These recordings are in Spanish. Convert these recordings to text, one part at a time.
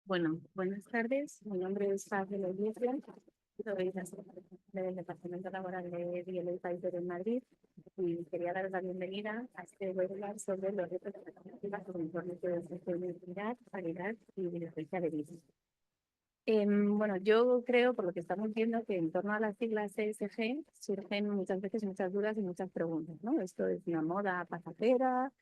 Bueno, buenas tardes. Mi nombre es Paz de la Iglesia. Soy la secretaria del Departamento Laboral de Biel y País de Madrid y quería daros la bienvenida a este webinar sobre los retos de la normativa sobre informes de sostenibilidad, calidad y diligencia de vida. Bueno, yo creo, por lo que estamos viendo, que en torno a las siglas ESG surgen muchas veces muchas dudas y muchas preguntas, ¿no? Esto es una moda pasajera,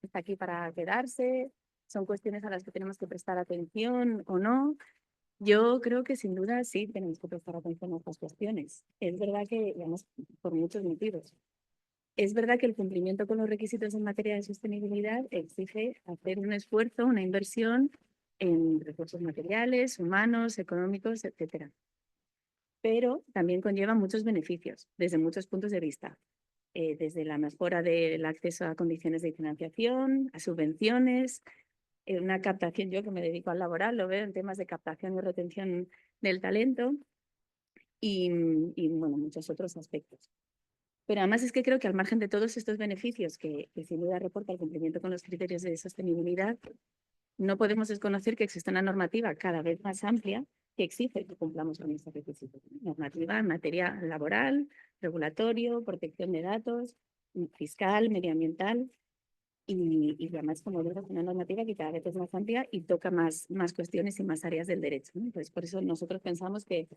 está aquí para quedarse, son cuestiones a las que tenemos que prestar atención o no. Yo creo que sin duda sí tenemos que prestar atención a estas cuestiones. Es verdad que, digamos, por muchos motivos. Es verdad que el cumplimiento con los requisitos en materia de sostenibilidad exige hacer un esfuerzo, una inversión en recursos materiales, humanos, económicos, etcétera. Pero también conlleva muchos beneficios desde muchos puntos de vista. Desde la mejora del acceso a condiciones de financiación, a subvenciones, una captación, yo que me dedico al laboral, lo veo en temas de captación y retención del talento y bueno, muchos otros aspectos. Pero además es que creo que al margen de todos estos beneficios que sin duda reporta el cumplimiento con los criterios de sostenibilidad, no podemos desconocer que existe una normativa cada vez más amplia que exige que cumplamos con estos requisitos. Normativa en materia laboral, regulatorio, protección de datos, fiscal, medioambiental. Y además, como digo, es una normativa que cada vez es más amplia y toca más cuestiones y más áreas del derecho, ¿no? Entonces, por eso nosotros pensamos que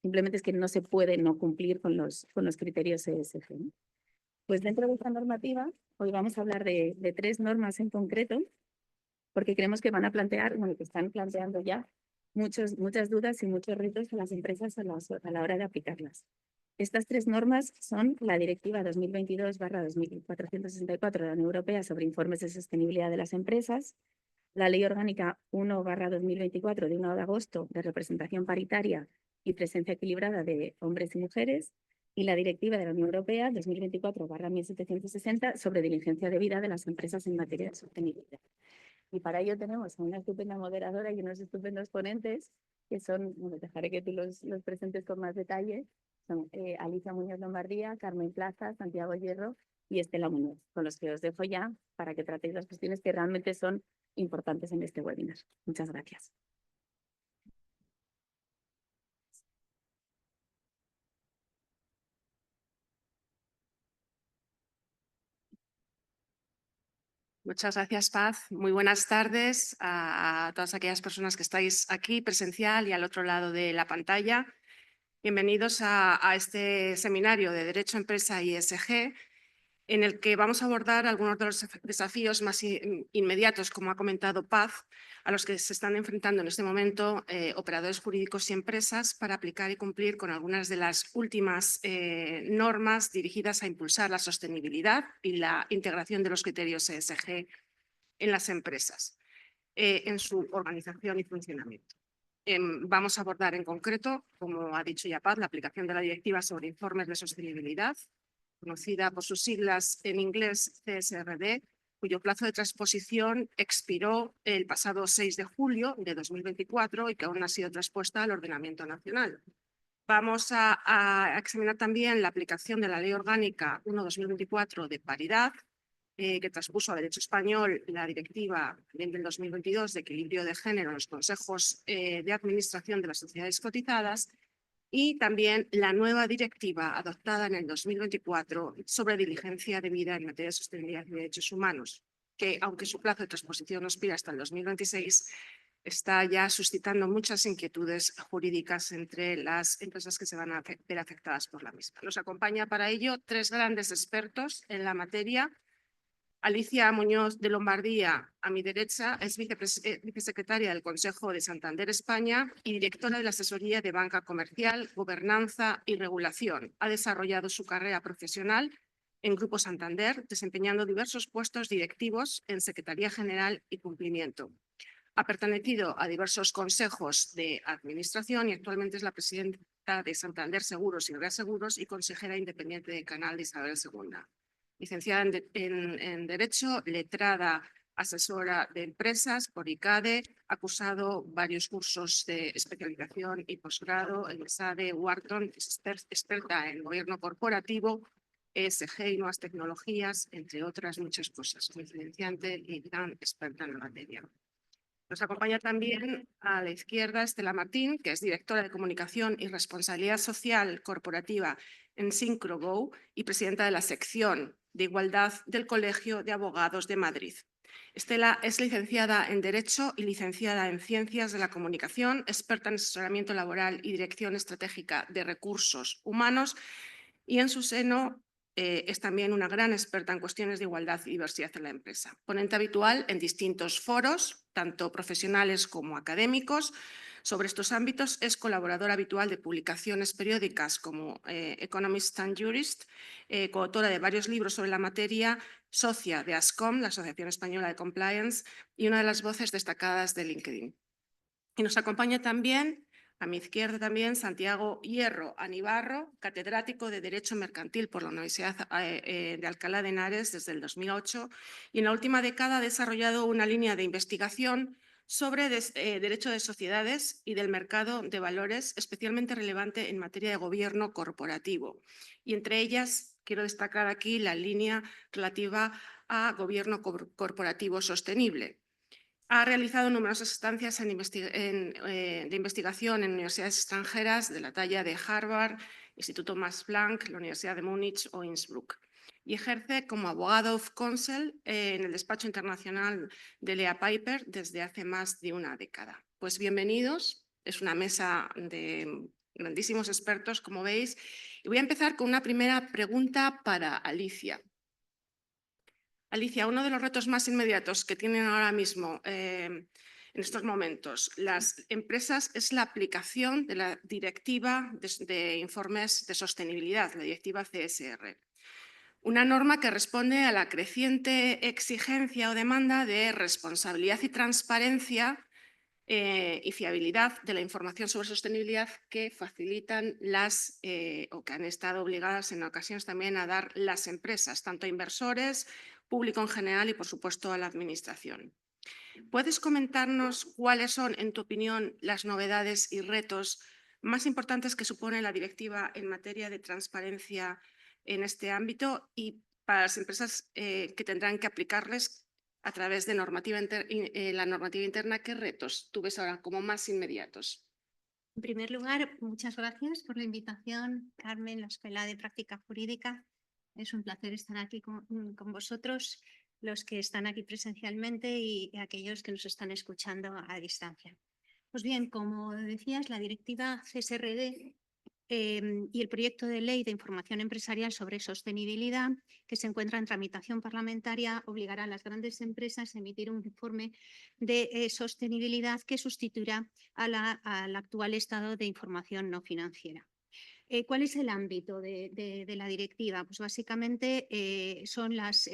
simplemente es que no se puede no cumplir con los criterios ESG, ¿no? Pues dentro de esta normativa, hoy vamos a hablar de tres normas en concreto, porque creemos que van a plantear, bueno, que están planteando ya muchas dudas y muchos retos a las empresas a la hora de aplicarlas. Estas tres normas son la Directiva 2022/2464 de la Unión Europea sobre informes de sostenibilidad de las empresas, la Ley Orgánica 1/2024 de 1 de agosto de representación paritaria y presencia equilibrada de hombres y mujeres, y la Directiva de la Unión Europea 2024/1760 sobre diligencia debida de las empresas en materia de sostenibilidad. Y para ello tenemos a una estupenda moderadora y unos estupendos ponentes, que son, bueno, dejaré que tú los presentes con más detalle, son Alicia Muñoz Lombardía, Carmen Plaza, Santiago Hierro y Estela Muñoz, con los que os dejo ya para que tratéis las cuestiones que realmente son importantes en este webinar. Muchas gracias. Muchas gracias, Paz. Muy buenas tardes a todas aquellas personas que estáis aquí presencial y al otro lado de la pantalla. Bienvenidos a este seminario de Derecho, Empresa y ESG, en el que vamos a abordar algunos de los desafíos más inmediatos, como ha comentado Paz, a los que se están enfrentando en este momento operadores jurídicos y empresas para aplicar y cumplir con algunas de las últimas normas dirigidas a impulsar la sostenibilidad y la integración de los criterios ESG en las empresas, en su organización y funcionamiento. Vamos a abordar en concreto, como ha dicho ya Paz, la aplicación de la Directiva sobre informes de sostenibilidad, conocida por sus siglas en inglés CSRD, cuyo plazo de transposición expiró el pasado 6 de julio de 2024 y que aún no ha sido transpuesta al ordenamiento nacional. Vamos a examinar también la aplicación de la Ley Orgánica 1/2024 de paridad, que transpuso a derecho español la Directiva del 2022 de equilibrio de género en los consejos de administración de las sociedades cotizadas, y también la nueva directiva adoptada en el 2024 sobre diligencia debida en materia de sostenibilidad y derechos humanos, que aunque su plazo de transposición no expira hasta el 2026, está ya suscitando muchas inquietudes jurídicas entre las empresas que se van a ver afectadas por la misma. Nos acompaña para ello tres grandes expertos en la materia. Alicia Muñoz de Lombardía, a mi derecha, es vicesecretaria del Consejo de Santander España y directora de la Asesoría de Banca Comercial, Gobernanza y Regulación. Ha desarrollado su carrera profesional en Grupo Santander, desempeñando diversos puestos directivos en Secretaría General y Cumplimiento. Ha pertenecido a diversos consejos de administración y actualmente es la presidenta de Santander Seguros y Reaseguros y consejera independiente de Canal de Isabel II. Licenciada en Derecho, letrada, asesora de empresas por ICADE, ha cursado varios cursos de especialización y posgrado en ESADE, Wharton, es experta en gobierno corporativo, ESG y nuevas tecnologías, entre otras muchas cosas. Confidenciante y gran experta en la materia. Nos acompaña también a la izquierda Estela Martín, que es directora de Comunicación y Responsabilidad Social Corporativa en Syncrogo y presidenta de la sección de Igualdad del Colegio de Abogados de Madrid. Estela es licenciada en Derecho y licenciada en Ciencias de la Comunicación, experta en asesoramiento laboral y dirección estratégica de recursos humanos, y en su seno es también una gran experta en cuestiones de igualdad y diversidad en la empresa. Ponente habitual en distintos foros, tanto profesionales como académicos, sobre estos ámbitos. Es colaboradora habitual de publicaciones periódicas como Economist and Jurist, coautora de varios libros sobre la materia, socia de ASCOM, la Asociación Española de Compliance, y una de las voces destacadas de LinkedIn. Y nos acompaña también, a mi izquierda también, Santiago Hierro Anibarro, catedrático de Derecho Mercantil por la Universidad de Alcalá de Henares desde el 2008, y en la última década ha desarrollado una línea de investigación sobre derecho de sociedades y del mercado de valores, especialmente relevante en materia de gobierno corporativo. Y entre ellas quiero destacar aquí la línea relativa a gobierno corporativo sostenible. Ha realizado numerosas estancias de investigación en universidades extranjeras de la talla de Harvard, Instituto Max Planck, la Universidad de Múnich o Innsbruck, y ejerce como abogado of counsel en el despacho internacional de Lea Piper desde hace más de una década. Pues bienvenidos, es una mesa de grandísimos expertos, como veis, y voy a empezar con una primera pregunta para Alicia. Alicia, uno de los retos más inmediatos que tienen ahora mismo en estos momentos las empresas es la aplicación de la Directiva de Informes de Sostenibilidad, la Directiva CSR. Una norma que responde a la creciente exigencia o demanda de responsabilidad y transparencia y fiabilidad de la información sobre sostenibilidad que facilitan o que han estado obligadas en ocasiones también a dar las empresas, tanto a inversores, público en general y, por supuesto, a la administración. ¿Puedes comentarnos cuáles son, en tu opinión, las novedades y retos más importantes que supone la directiva en materia de transparencia en este ámbito y para las empresas que tendrán que aplicarles a través de la normativa interna? ¿Qué retos tú ves ahora como más inmediatos? En primer lugar, muchas gracias por la invitación, Carmen, la Escuela de Práctica Jurídica. Es un placer estar aquí con vosotros, los que están aquí presencialmente y aquellos que nos están escuchando a distancia. Pues bien, como decías, la directiva CSRD y el proyecto de ley de información empresarial sobre sostenibilidad, que se encuentra en tramitación parlamentaria, obligará a las grandes empresas a emitir un informe de sostenibilidad que sustituirá al actual estado de información no financiera. ¿Cuál es el ámbito de la directiva? Pues básicamente son las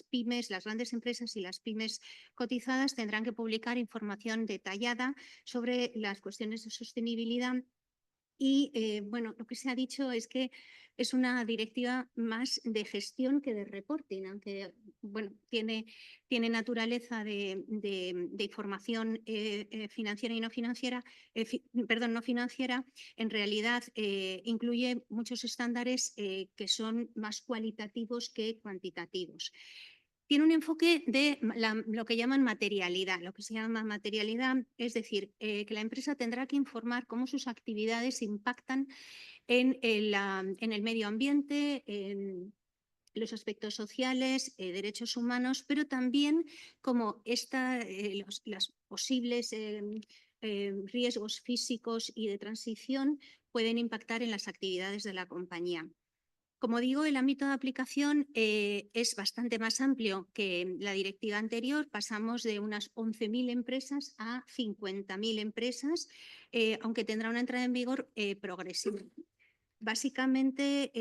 pymes, las grandes empresas y las pymes cotizadas tendrán que publicar información detallada sobre las cuestiones de sostenibilidad. Y lo que se ha dicho es que es una directiva más de gestión que de reporting, aunque tiene naturaleza de información financiera y no financiera, no financiera. En realidad incluye muchos estándares que son más cualitativos que cuantitativos. Tiene un enfoque de lo que llaman materialidad. Lo que se llama materialidad es decir, que la empresa tendrá que informar cómo sus actividades impactan en el medio ambiente, en los aspectos sociales, derechos humanos, pero también cómo los posibles riesgos físicos y de transición pueden impactar en las actividades de la compañía. Como digo, el ámbito de aplicación es bastante más amplio que la directiva anterior. Pasamos de unas 11.000 empresas a 50.000 empresas, aunque tendrá una entrada en vigor progresiva. Básicamente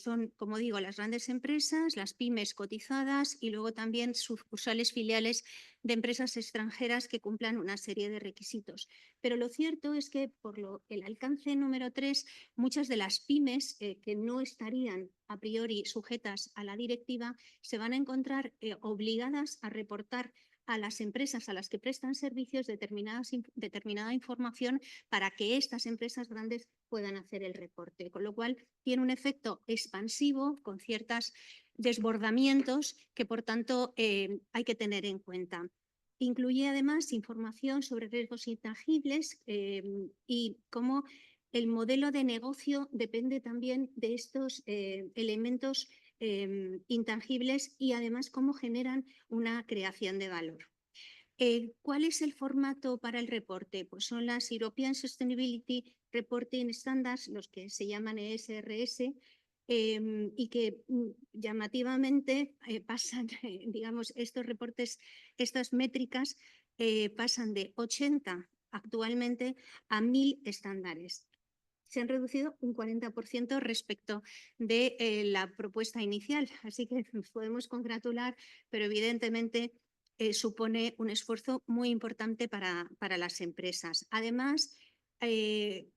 son, como digo, las grandes empresas, las pymes cotizadas y luego también sucursales filiales de empresas extranjeras que cumplan una serie de requisitos. Pero lo cierto es que por el alcance número 3, muchas de las pymes que no estarían a priori sujetas a la directiva se van a encontrar obligadas a reportar a las empresas a las que prestan servicios determinada información para que estas empresas grandes puedan hacer el reporte, con lo cual tiene un efecto expansivo con ciertos desbordamientos que, por tanto, hay que tener en cuenta. Incluye además información sobre riesgos intangibles y cómo el modelo de negocio depende también de estos elementos intangibles y además cómo generan una creación de valor. ¿Cuál es el formato para el reporte? Pues son las European Sustainability Reporting Standards, los que se llaman ESRS, y que llamativamente pasan, digamos, estos reportes, estas métricas pasan de 80 actualmente a 1000 estándares. Se han reducido un 40% respecto de la propuesta inicial, así que nos podemos congratular, pero evidentemente supone un esfuerzo muy importante para las empresas. Además,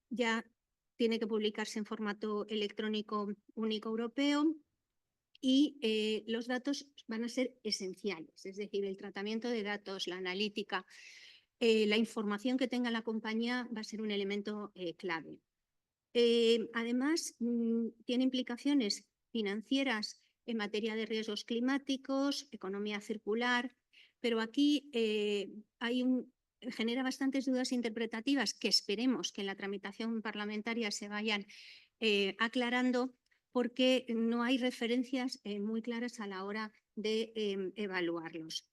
ya tiene que publicarse en formato electrónico único europeo y los datos van a ser esenciales, es decir, el tratamiento de datos, la analítica, la información que tenga la compañía va a ser un elemento clave. Además, tiene implicaciones financieras en materia de riesgos climáticos, economía circular, pero aquí genera bastantes dudas interpretativas que esperemos que en la tramitación parlamentaria se vayan aclarando, porque no hay referencias muy claras a la hora de evaluarlos.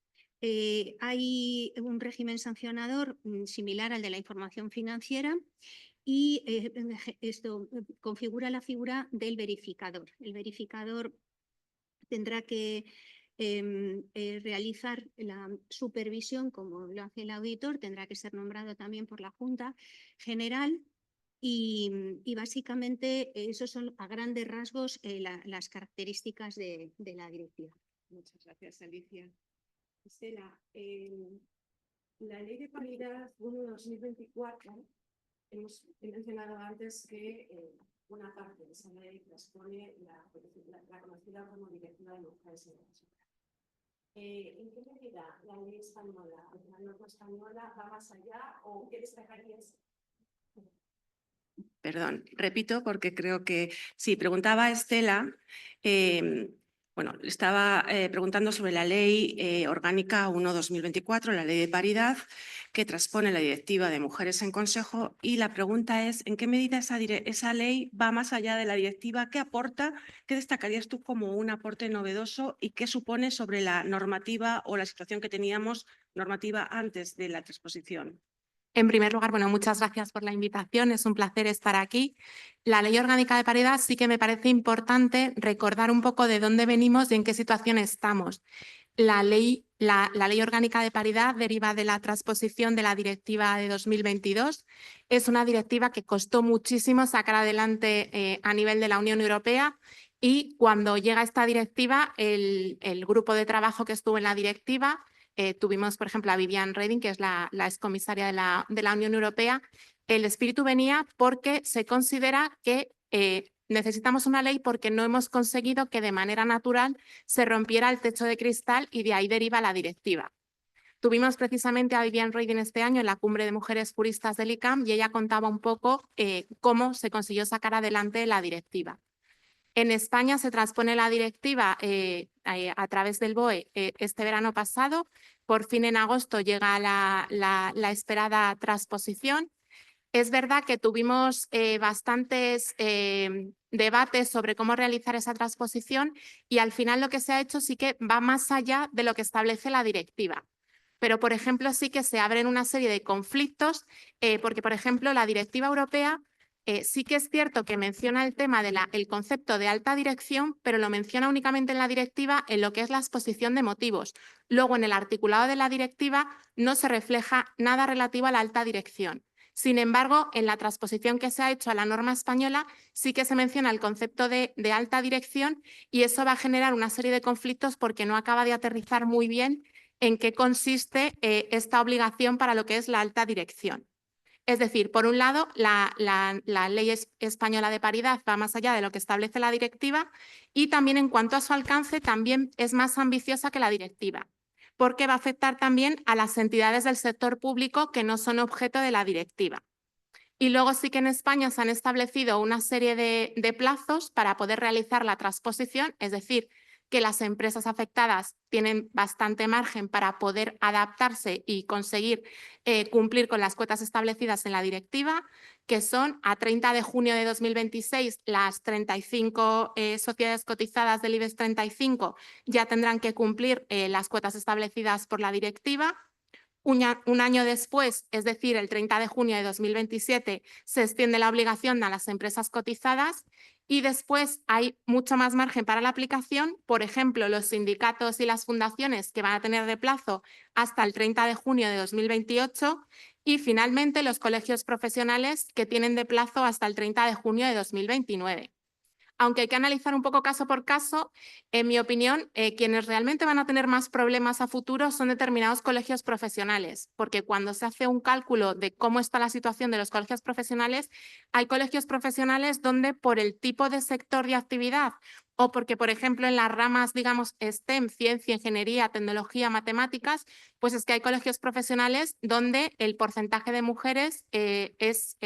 Hay un régimen sancionador similar al de la información financiera y esto configura la figura del verificador. El verificador tendrá que realizar la supervisión, como lo hace el auditor, tendrá que ser nombrado también por la Junta General y básicamente esos son a grandes rasgos las características de la directiva. Muchas gracias, Alicia. Estela, la Ley de Paridad 1/2024, he mencionado antes que una parte de esa ley transpone la conocida como Directiva de Mujeres en Consumo. ¿En qué medida la ley española, la norma española, va más allá o qué destacarías? Perdón, repito porque creo que sí, preguntaba a Estela, bueno, le estaba preguntando sobre la Ley Orgánica 1/2024, la Ley de Paridad, que transpone la Directiva de Mujeres en Consejo, y la pregunta es ¿en qué medida esa ley va más allá de la directiva? ¿Qué aporta? ¿Qué destacarías tú como un aporte novedoso y qué supone sobre la normativa o la situación que teníamos normativa antes de la transposición? En primer lugar, bueno, muchas gracias por la invitación, es un placer estar aquí. La Ley Orgánica de Paridad sí que me parece importante recordar un poco de dónde venimos y en qué situación estamos. La Ley Orgánica de Paridad deriva de la transposición de la Directiva de 2022. Es una directiva que costó muchísimo sacar adelante a nivel de la Unión Europea y cuando llega esta directiva, el grupo de trabajo que estuvo en la directiva, tuvimos, por ejemplo, a Viviane Reding, que es la excomisaria de la Unión Europea. El espíritu venía porque se considera que necesitamos una ley porque no hemos conseguido que de manera natural se rompiera el techo de cristal y de ahí deriva la directiva. Tuvimos precisamente a Viviane Reding este año en la Cumbre de Mujeres Juristas del ICAM y ella contaba un poco cómo se consiguió sacar adelante la directiva. En España se transpone la directiva a través del BOE este verano pasado. Por fin en agosto llega la esperada transposición. Es verdad que tuvimos bastantes debates sobre cómo realizar esa transposición y al final lo que se ha hecho sí que va más allá de lo que establece la directiva. Pero, por ejemplo, sí que se abren una serie de conflictos porque, por ejemplo, la directiva europea sí que es cierto que menciona el tema del concepto de alta dirección, pero lo menciona únicamente en la directiva en lo que es la exposición de motivos. Luego, en el articulado de la directiva no se refleja nada relativo a la alta dirección. Sin embargo, en la transposición que se ha hecho a la norma española sí que se menciona el concepto de alta dirección y eso va a generar una serie de conflictos porque no acaba de aterrizar muy bien en qué consiste esta obligación para lo que es la alta dirección. Es decir, por un lado, la ley española de paridad va más allá de lo que establece la directiva y también en cuanto a su alcance también es más ambiciosa que la directiva, porque va a afectar también a las entidades del sector público que no son objeto de la directiva. Y luego sí que en España se han establecido una serie de plazos para poder realizar la transposición, es decir, que las empresas afectadas tienen bastante margen para poder adaptarse y conseguir cumplir con las cuotas establecidas en la directiva, que son a 30 de junio de 2026 las 35 sociedades cotizadas del IBEX 35 ya tendrán que cumplir las cuotas establecidas por la directiva. Un año después, es decir, el 30 de junio de 2027, se extiende la obligación a las empresas cotizadas y después hay mucho más margen para la aplicación. Por ejemplo, los sindicatos y las fundaciones que van a tener de plazo hasta el 30 de junio de 2028 y finalmente los colegios profesionales que tienen de plazo hasta el 30 de junio de 2029. Aunque hay que analizar un poco caso por caso, en mi opinión, quienes realmente van a tener más problemas a futuro son determinados colegios profesionales, porque cuando se hace un cálculo de cómo está la situación de los colegios profesionales, hay colegios profesionales donde por el tipo de sector de actividad o porque, por ejemplo, en las ramas, digamos, STEM, ciencia, ingeniería, tecnología, matemáticas, pues es que hay colegios profesionales donde el porcentaje de mujeres es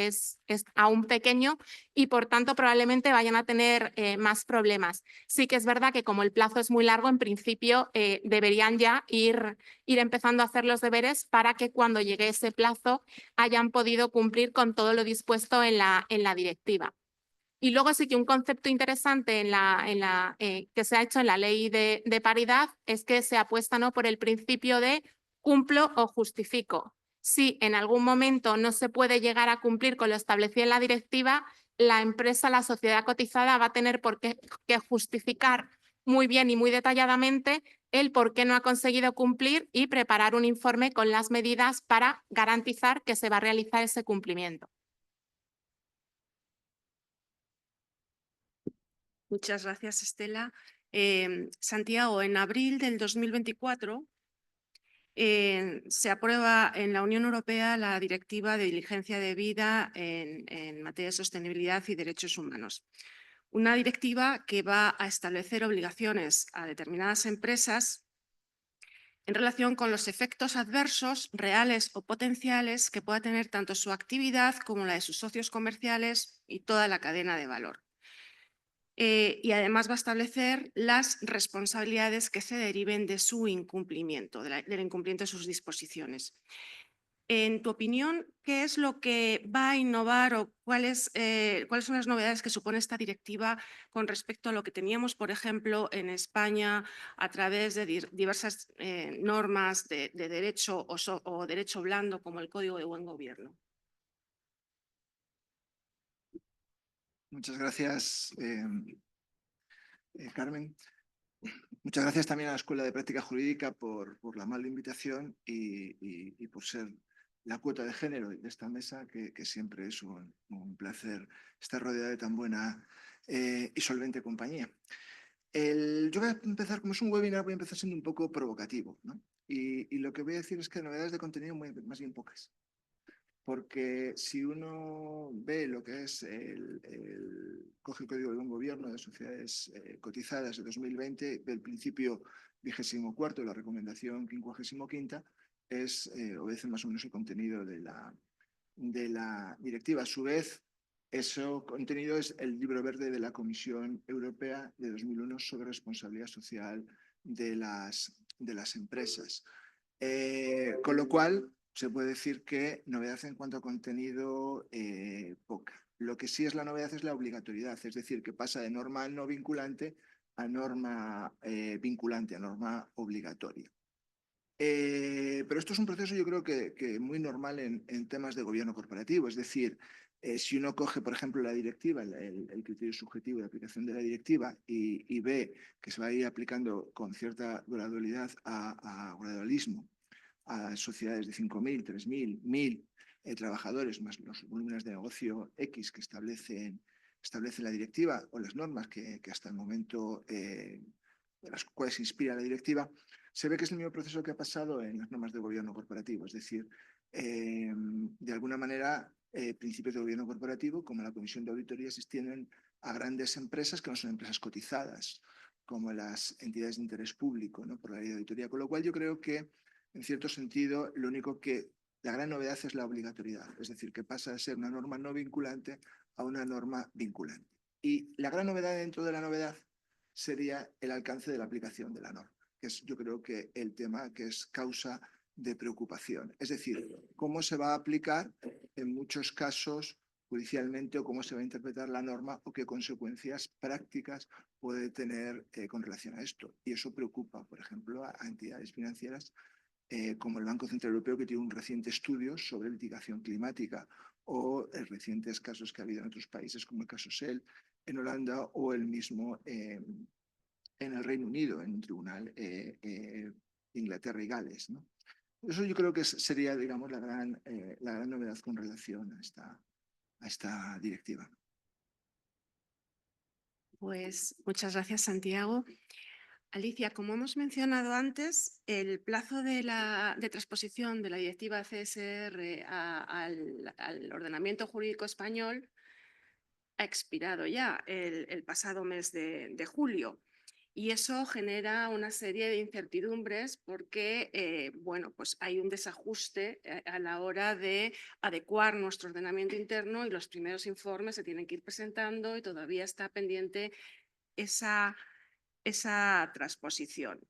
aún pequeño y por tanto probablemente vayan a tener más problemas. Sí que es verdad que como el plazo es muy largo, en principio deberían ya ir empezando a hacer los deberes para que cuando llegue ese plazo hayan podido cumplir con todo lo dispuesto en la directiva. Y luego sí que un concepto interesante que se ha hecho en la ley de paridad es que se apuesta, ¿no?, por el principio de cumplo o justifico. Si en algún momento no se puede llegar a cumplir con lo establecido en la directiva, la empresa, la sociedad cotizada va a tener que justificar muy bien y muy detalladamente el por qué no ha conseguido cumplir y preparar un informe con las medidas para garantizar que se va a realizar ese cumplimiento. Muchas gracias, Estela. Santiago, en abril del 2024 se aprueba en la Unión Europea la Directiva de Diligencia Debida en materia de sostenibilidad y derechos humanos. Una directiva que va a establecer obligaciones a determinadas empresas en relación con los efectos adversos reales o potenciales que pueda tener tanto su actividad como la de sus socios comerciales y toda la cadena de valor. Y además va a establecer las responsabilidades que se deriven de su incumplimiento, del incumplimiento de sus disposiciones. En tu opinión, ¿qué es lo que va a innovar o cuáles son las novedades que supone esta directiva con respecto a lo que teníamos, por ejemplo, en España a través de diversas normas de derecho o derecho blando como el Código de Buen Gobierno? Muchas gracias, Carmen. Muchas gracias también a la Escuela de Práctica Jurídica por la amable invitación y por ser la cuota de género de esta mesa, que siempre es un placer estar rodeada de tan buena y solvente compañía. Yo voy a empezar, como es un webinar, voy a empezar siendo un poco provocativo, ¿no? Y lo que voy a decir es que novedades de contenido más bien pocas. Porque si uno ve lo que es coge el Código de Buen Gobierno de Sociedades Cotizadas de 2020, del principio 24º, la recomendación 55ª, obedece más o menos el contenido de la directiva. A su vez, ese contenido es el libro verde de la Comisión Europea de 2001 sobre responsabilidad social de las empresas. Con lo cual, se puede decir que novedad en cuanto a contenido poca. Lo que sí es la novedad es la obligatoriedad, es decir, que pasa de norma no vinculante a norma vinculante, a norma obligatoria. Pero esto es un proceso, yo creo que muy normal en temas de gobierno corporativo, es decir, si uno coge, por ejemplo, la directiva, el criterio subjetivo de aplicación de la directiva y ve que se va a ir aplicando con cierta gradualidad a gradualismo a sociedades de 5.000, 3.000, 1.000 trabajadores, más los volúmenes de negocio X que establece la directiva o las normas que hasta el momento de las cuales se inspira la directiva, se ve que es el mismo proceso que ha pasado en las normas de gobierno corporativo. Es decir, de alguna manera, principios de gobierno corporativo, como la comisión de auditoría, se extienden a grandes empresas que no son empresas cotizadas, como las entidades de interés público, ¿no?, por la ley de auditoría. Con lo cual, yo creo que en cierto sentido, la gran novedad es la obligatoriedad, es decir, que pasa de ser una norma no vinculante a una norma vinculante. Y la gran novedad dentro de la novedad sería el alcance de la aplicación de la norma, que es yo creo que el tema que es causa de preocupación. Es decir, cómo se va a aplicar en muchos casos judicialmente o cómo se va a interpretar la norma o qué consecuencias prácticas puede tener con relación a esto. Y eso preocupa, por ejemplo, a entidades financieras como el Banco Central Europeo, que tiene un reciente estudio sobre litigación climática, o recientes casos que ha habido en otros países, como el caso Shell en Holanda o el mismo en el Reino Unido, en un tribunal de Inglaterra y Gales, ¿no? Eso yo creo que sería, digamos, la gran novedad con relación a esta directiva. Pues muchas gracias, Santiago. Alicia, como hemos mencionado antes, el plazo de transposición de la directiva CSR al ordenamiento jurídico español ha expirado ya el pasado mes de julio. Y eso genera una serie de incertidumbres porque bueno, pues hay un desajuste a la hora de adecuar nuestro ordenamiento interno y los primeros informes se tienen que ir presentando y todavía está pendiente esa transposición.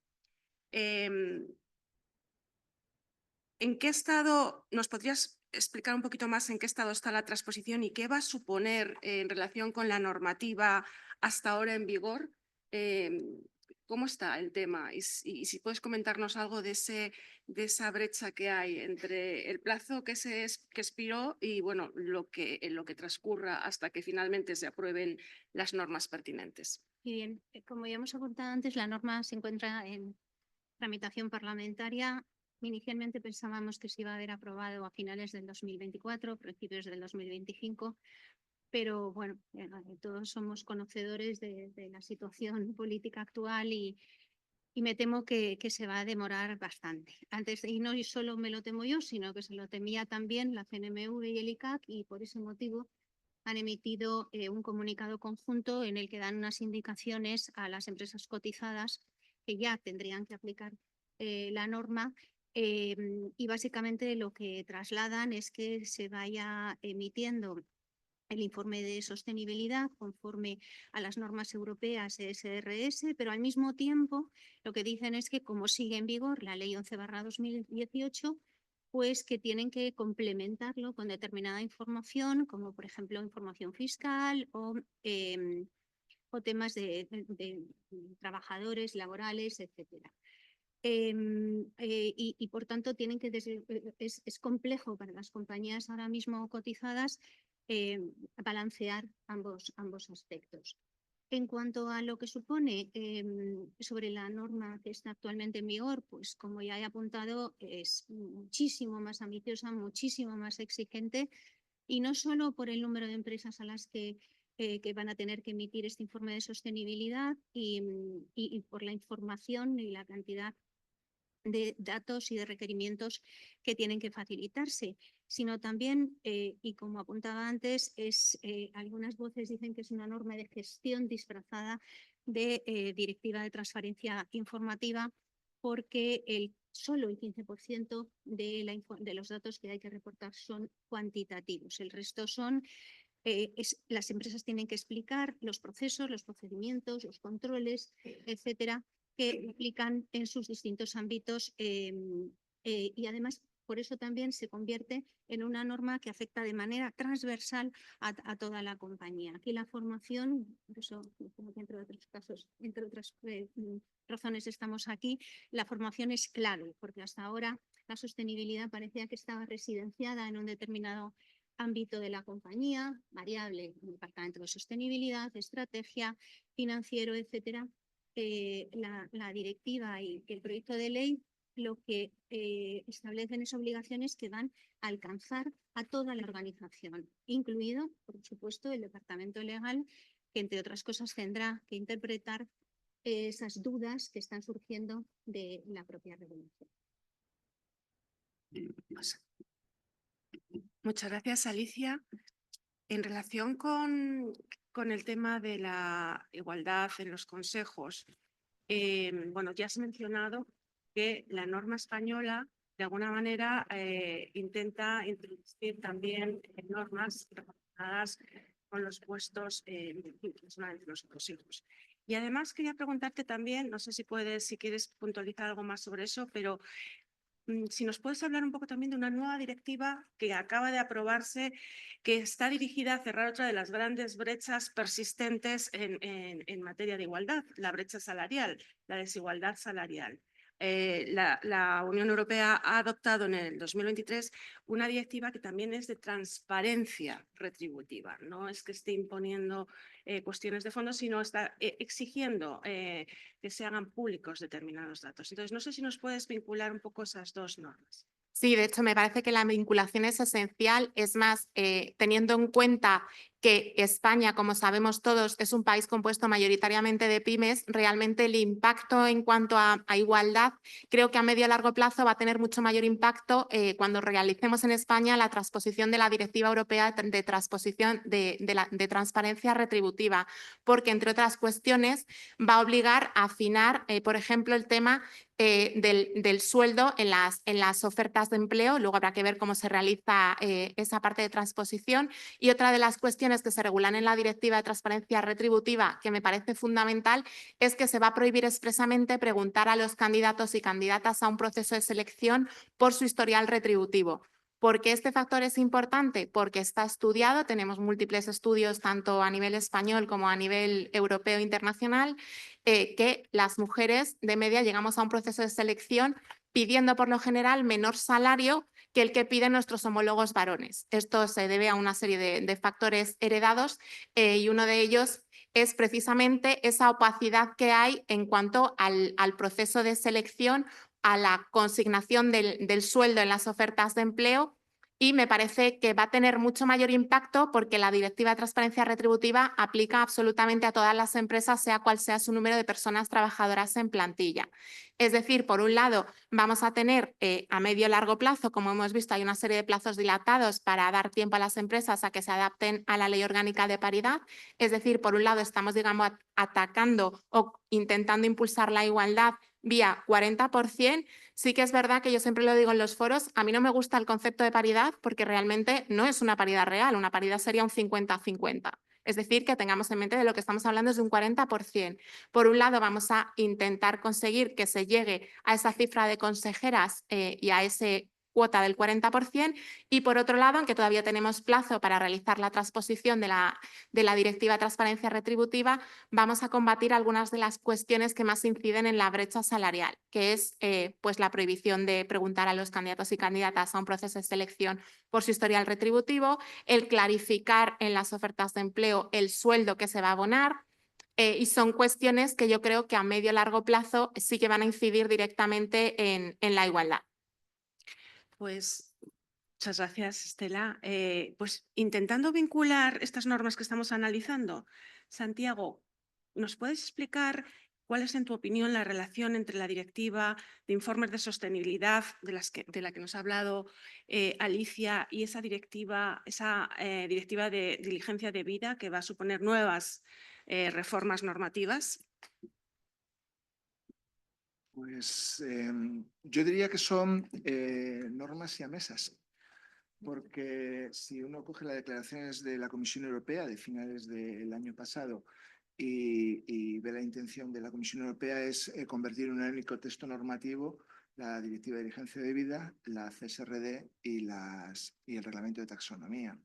¿En qué estado, nos podrías explicar un poquito más en qué estado está la transposición y qué va a suponer en relación con la normativa hasta ahora en vigor? ¿Cómo está el tema? Y si puedes comentarnos algo de esa brecha que hay entre el plazo que expiró y bueno, lo que transcurra hasta que finalmente se aprueben las normas pertinentes. Y bien, como ya hemos apuntado antes, la norma se encuentra en tramitación parlamentaria. Inicialmente pensábamos que se iba a haber aprobado a finales del 2024, principios del 2025, pero bueno, todos somos conocedores de la situación política actual y me temo que se va a demorar bastante. Y no solo me lo temo yo, sino que se lo temía también la CNMV y el ICAC, y por ese motivo han emitido un comunicado conjunto en el que dan unas indicaciones a las empresas cotizadas que ya tendrían que aplicar la norma y básicamente lo que trasladan es que se vaya emitiendo el informe de sostenibilidad conforme a las normas europeas SRS, pero al mismo tiempo lo que dicen es que como sigue en vigor la Ley 11/2018, pues que tienen que complementarlo con determinada información, como por ejemplo información fiscal o temas de trabajadores laborales, etcétera. Y por tanto tienen que es complejo para las compañías ahora mismo cotizadas balancear ambos aspectos. En cuanto a lo que supone sobre la norma que está actualmente en vigor, pues como ya he apuntado, es muchísimo más ambiciosa, muchísimo más exigente, y no solo por el número de empresas a las que van a tener que emitir este informe de sostenibilidad y por la información y la cantidad de datos y de requerimientos que tienen que facilitarse, sino también, y como apuntaba antes, algunas voces dicen que es una norma de gestión disfrazada de directiva de transparencia informativa, porque solo el 15% de los datos que hay que reportar son cuantitativos. El resto son, las empresas tienen que explicar los procesos, los procedimientos, los controles, etcétera, que aplican en sus distintos ámbitos y además por eso también se convierte en una norma que afecta de manera transversal a toda la compañía. Aquí la formación, por eso entre otros casos, entre otras razones estamos aquí, la formación es clave, porque hasta ahora la sostenibilidad parecía que estaba residenciada en un determinado ámbito de la compañía, variable, en el departamento de sostenibilidad, estrategia, financiero, etcétera. La directiva y el proyecto de ley lo que establecen es obligaciones que van a alcanzar a toda la organización, incluido, por supuesto, el departamento legal, que entre otras cosas tendrá que interpretar esas dudas que están surgiendo de la propia regulación. Muchas gracias, Alicia. En relación con el tema de la igualdad en los consejos, bueno, ya has mencionado que la norma española de alguna manera intenta introducir también normas relacionadas con los puestos personales de los consejos. Y además quería preguntarte también, no sé si quieres puntualizar algo más sobre eso, pero si nos puedes hablar un poco también de una nueva directiva que acaba de aprobarse, que está dirigida a cerrar otra de las grandes brechas persistentes en materia de igualdad, la brecha salarial, la desigualdad salarial. La Unión Europea ha adoptado en el 2023 una directiva que también es de transparencia retributiva. No es que esté imponiendo cuestiones de fondo, sino está exigiendo que se hagan públicos determinados datos. Entonces, no sé si nos puedes vincular un poco esas dos normas. Sí, de hecho, me parece que la vinculación es esencial. Es más, teniendo en cuenta que España, como sabemos todos, es un país compuesto mayoritariamente de pymes, realmente el impacto en cuanto a igualdad creo que a medio y largo plazo va a tener mucho mayor impacto cuando realicemos en España la transposición de la Directiva Europea de transposición de transparencia retributiva, porque, entre otras cuestiones, va a obligar a afinar, por ejemplo, el tema del sueldo en las ofertas de empleo. Luego habrá que ver cómo se realiza esa parte de transposición. Y otra de las cuestiones que se regulan en la Directiva de Transparencia Retributiva, que me parece fundamental, es que se va a prohibir expresamente preguntar a los candidatos y candidatas a un proceso de selección por su historial retributivo. ¿Por qué este factor es importante? Porque está estudiado, tenemos múltiples estudios tanto a nivel español como a nivel europeo e internacional, que las mujeres de media llegamos a un proceso de selección pidiendo por lo general menor salario que el que piden nuestros homólogos varones. Esto se debe a una serie de factores heredados y uno de ellos es precisamente esa opacidad que hay en cuanto al proceso de selección, a la consignación del sueldo en las ofertas de empleo. Y me parece que va a tener mucho mayor impacto porque la Directiva de Transparencia Retributiva aplica absolutamente a todas las empresas, sea cual sea su número de personas trabajadoras en plantilla. Es decir, por un lado, vamos a tener a medio y largo plazo, como hemos visto, hay una serie de plazos dilatados para dar tiempo a las empresas a que se adapten a la Ley Orgánica de Paridad. Es decir, por un lado, estamos, digamos, atacando o intentando impulsar la igualdad vía 40%. Sí que es verdad que yo siempre lo digo en los foros, a mí no me gusta el concepto de paridad porque realmente no es una paridad real, una paridad sería un 50-50. Es decir, que tengamos en mente de lo que estamos hablando es de un 40%. Por un lado, vamos a intentar conseguir que se llegue a esa cifra de consejeras y a ese cuota del 40%, y por otro lado, aunque todavía tenemos plazo para realizar la transposición de la Directiva de Transparencia Retributiva, vamos a combatir algunas de las cuestiones que más inciden en la brecha salarial, que es pues la prohibición de preguntar a los candidatos y candidatas a un proceso de selección por su historial retributivo, el clarificar en las ofertas de empleo el sueldo que se va a abonar, y son cuestiones que yo creo que a medio y largo plazo sí que van a incidir directamente en la igualdad. Pues muchas gracias, Estela. Pues intentando vincular estas normas que estamos analizando, Santiago, ¿nos puedes explicar cuál es, en tu opinión, la relación entre la directiva de informes de sostenibilidad de la que nos ha hablado Alicia y esa directiva de diligencia debida que va a suponer nuevas reformas normativas? Pues yo diría que son normas siamesas, porque si uno coge las declaraciones de la Comisión Europea de finales del año pasado y ve la intención de la Comisión Europea es convertir en un único texto normativo la Directiva de Diligencia Debida, la CSRD y el Reglamento de Taxonomía.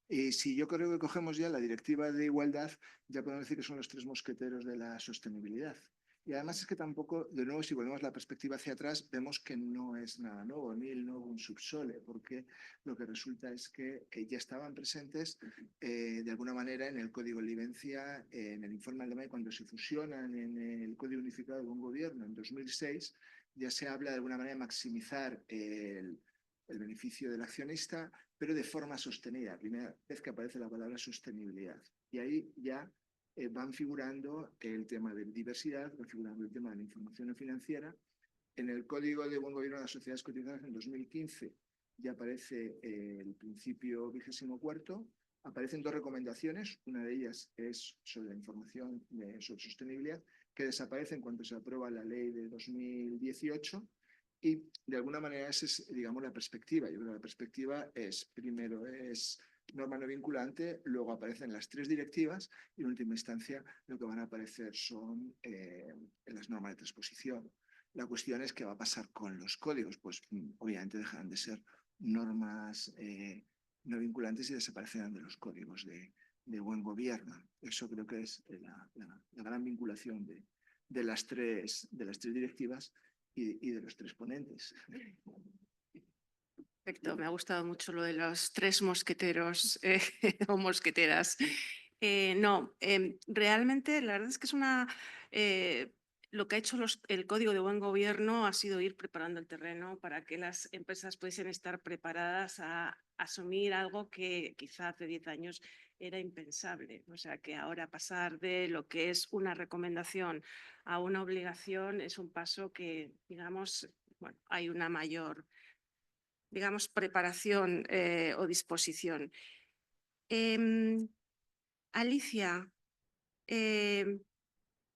Y si yo creo que cogemos ya la Directiva de Igualdad, ya podemos decir que son los tres mosqueteros de la sostenibilidad. Y además es que tampoco, de nuevo, si volvemos la perspectiva hacia atrás, vemos que no es nada nuevo, ni el nuevo un subsole, porque lo que resulta es que ya estaban presentes de alguna manera en el Código de Licencia, en el informe alemán, cuando se fusionan en el Código Unificado de Buen Gobierno en 2006, ya se habla de alguna manera de maximizar el beneficio del accionista, pero de forma sostenida. Primera vez que aparece la palabra sostenibilidad. Y ahí ya van figurando el tema de diversidad, van figurando el tema de la información financiera. En el Código de Buen Gobierno de las Sociedades Cotizadas en 2015 ya aparece el principio 24º. Aparecen dos recomendaciones, una de ellas es sobre la información sobre sostenibilidad, que desaparece en cuanto se aprueba la ley de 2018. Y de alguna manera esa es, digamos, la perspectiva. Yo creo que la perspectiva es, primero, es norma no vinculante, luego aparecen las 3 directivas y en última instancia lo que van a aparecer son las normas de transposición. La cuestión es qué va a pasar con los códigos, pues obviamente dejarán de ser normas no vinculantes y desaparecerán de los códigos de buen gobierno. Eso creo que es la gran vinculación de las tres directivas y de los 3 ponentes. Perfecto, me ha gustado mucho lo de los 3 mosqueteros o mosqueteras. Realmente la verdad es que es lo que ha hecho el Código de Buen Gobierno ha sido ir preparando el terreno para que las empresas pudiesen estar preparadas a asumir algo que quizá hace 10 años era impensable. O sea, que ahora pasar de lo que es una recomendación a una obligación es un paso que, digamos, bueno, hay una mayor, digamos, preparación o disposición. Alicia,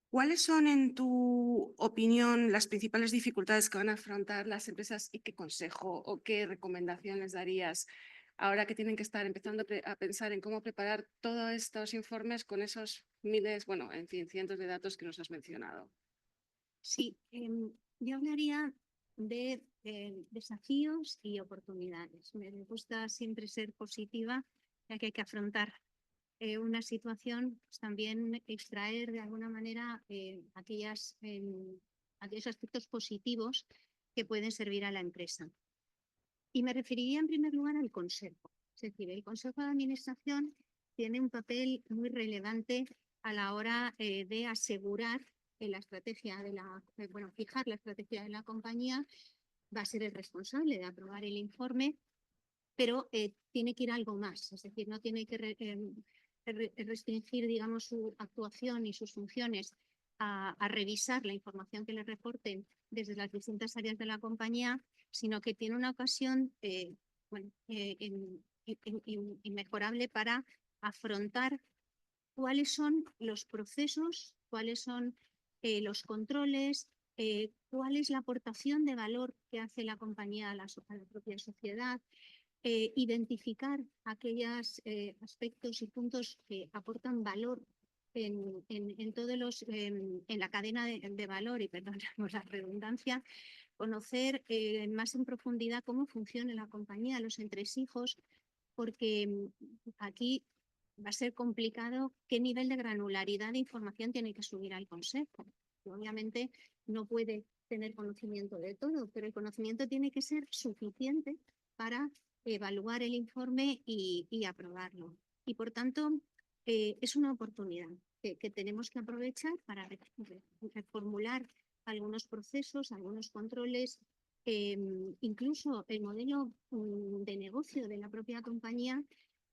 ¿cuáles son, en tu opinión, las principales dificultades que van a afrontar las empresas y qué consejo o qué recomendaciones darías ahora que tienen que estar empezando a pensar en cómo preparar todos estos informes con esos miles, bueno, en fin, cientos de datos que nos has mencionado? Sí, yo hablaría de desafíos y oportunidades. Me gusta siempre ser positiva, ya que hay que afrontar una situación, pues también extraer de alguna manera aquellos aspectos positivos que pueden servir a la empresa. Y me referiría en primer lugar al consejo. Es decir, el consejo de administración tiene un papel muy relevante a la hora de asegurar que la estrategia fijar la estrategia de la compañía. Va a ser el responsable de aprobar el informe, pero tiene que ir algo más. Es decir, no tiene que restringir, digamos, su actuación y sus funciones a revisar la información que le reporten desde las distintas áreas de la compañía, sino que tiene una ocasión inmejorable para afrontar cuáles son los procesos, cuáles son los controles, cuál es la aportación de valor que hace la compañía a la propia sociedad, identificar aquellos aspectos y puntos que aportan valor en todos en la cadena de valor, y perdonamos la redundancia, conocer más en profundidad cómo funciona la compañía, los entresijos, porque aquí va a ser complicado qué nivel de granularidad de información tiene que subir al consejo. Obviamente no puede tener conocimiento de todo, pero el conocimiento tiene que ser suficiente para evaluar el informe y aprobarlo. Y por tanto, es una oportunidad que tenemos que aprovechar para reformular algunos procesos, algunos controles, incluso el modelo de negocio de la propia compañía,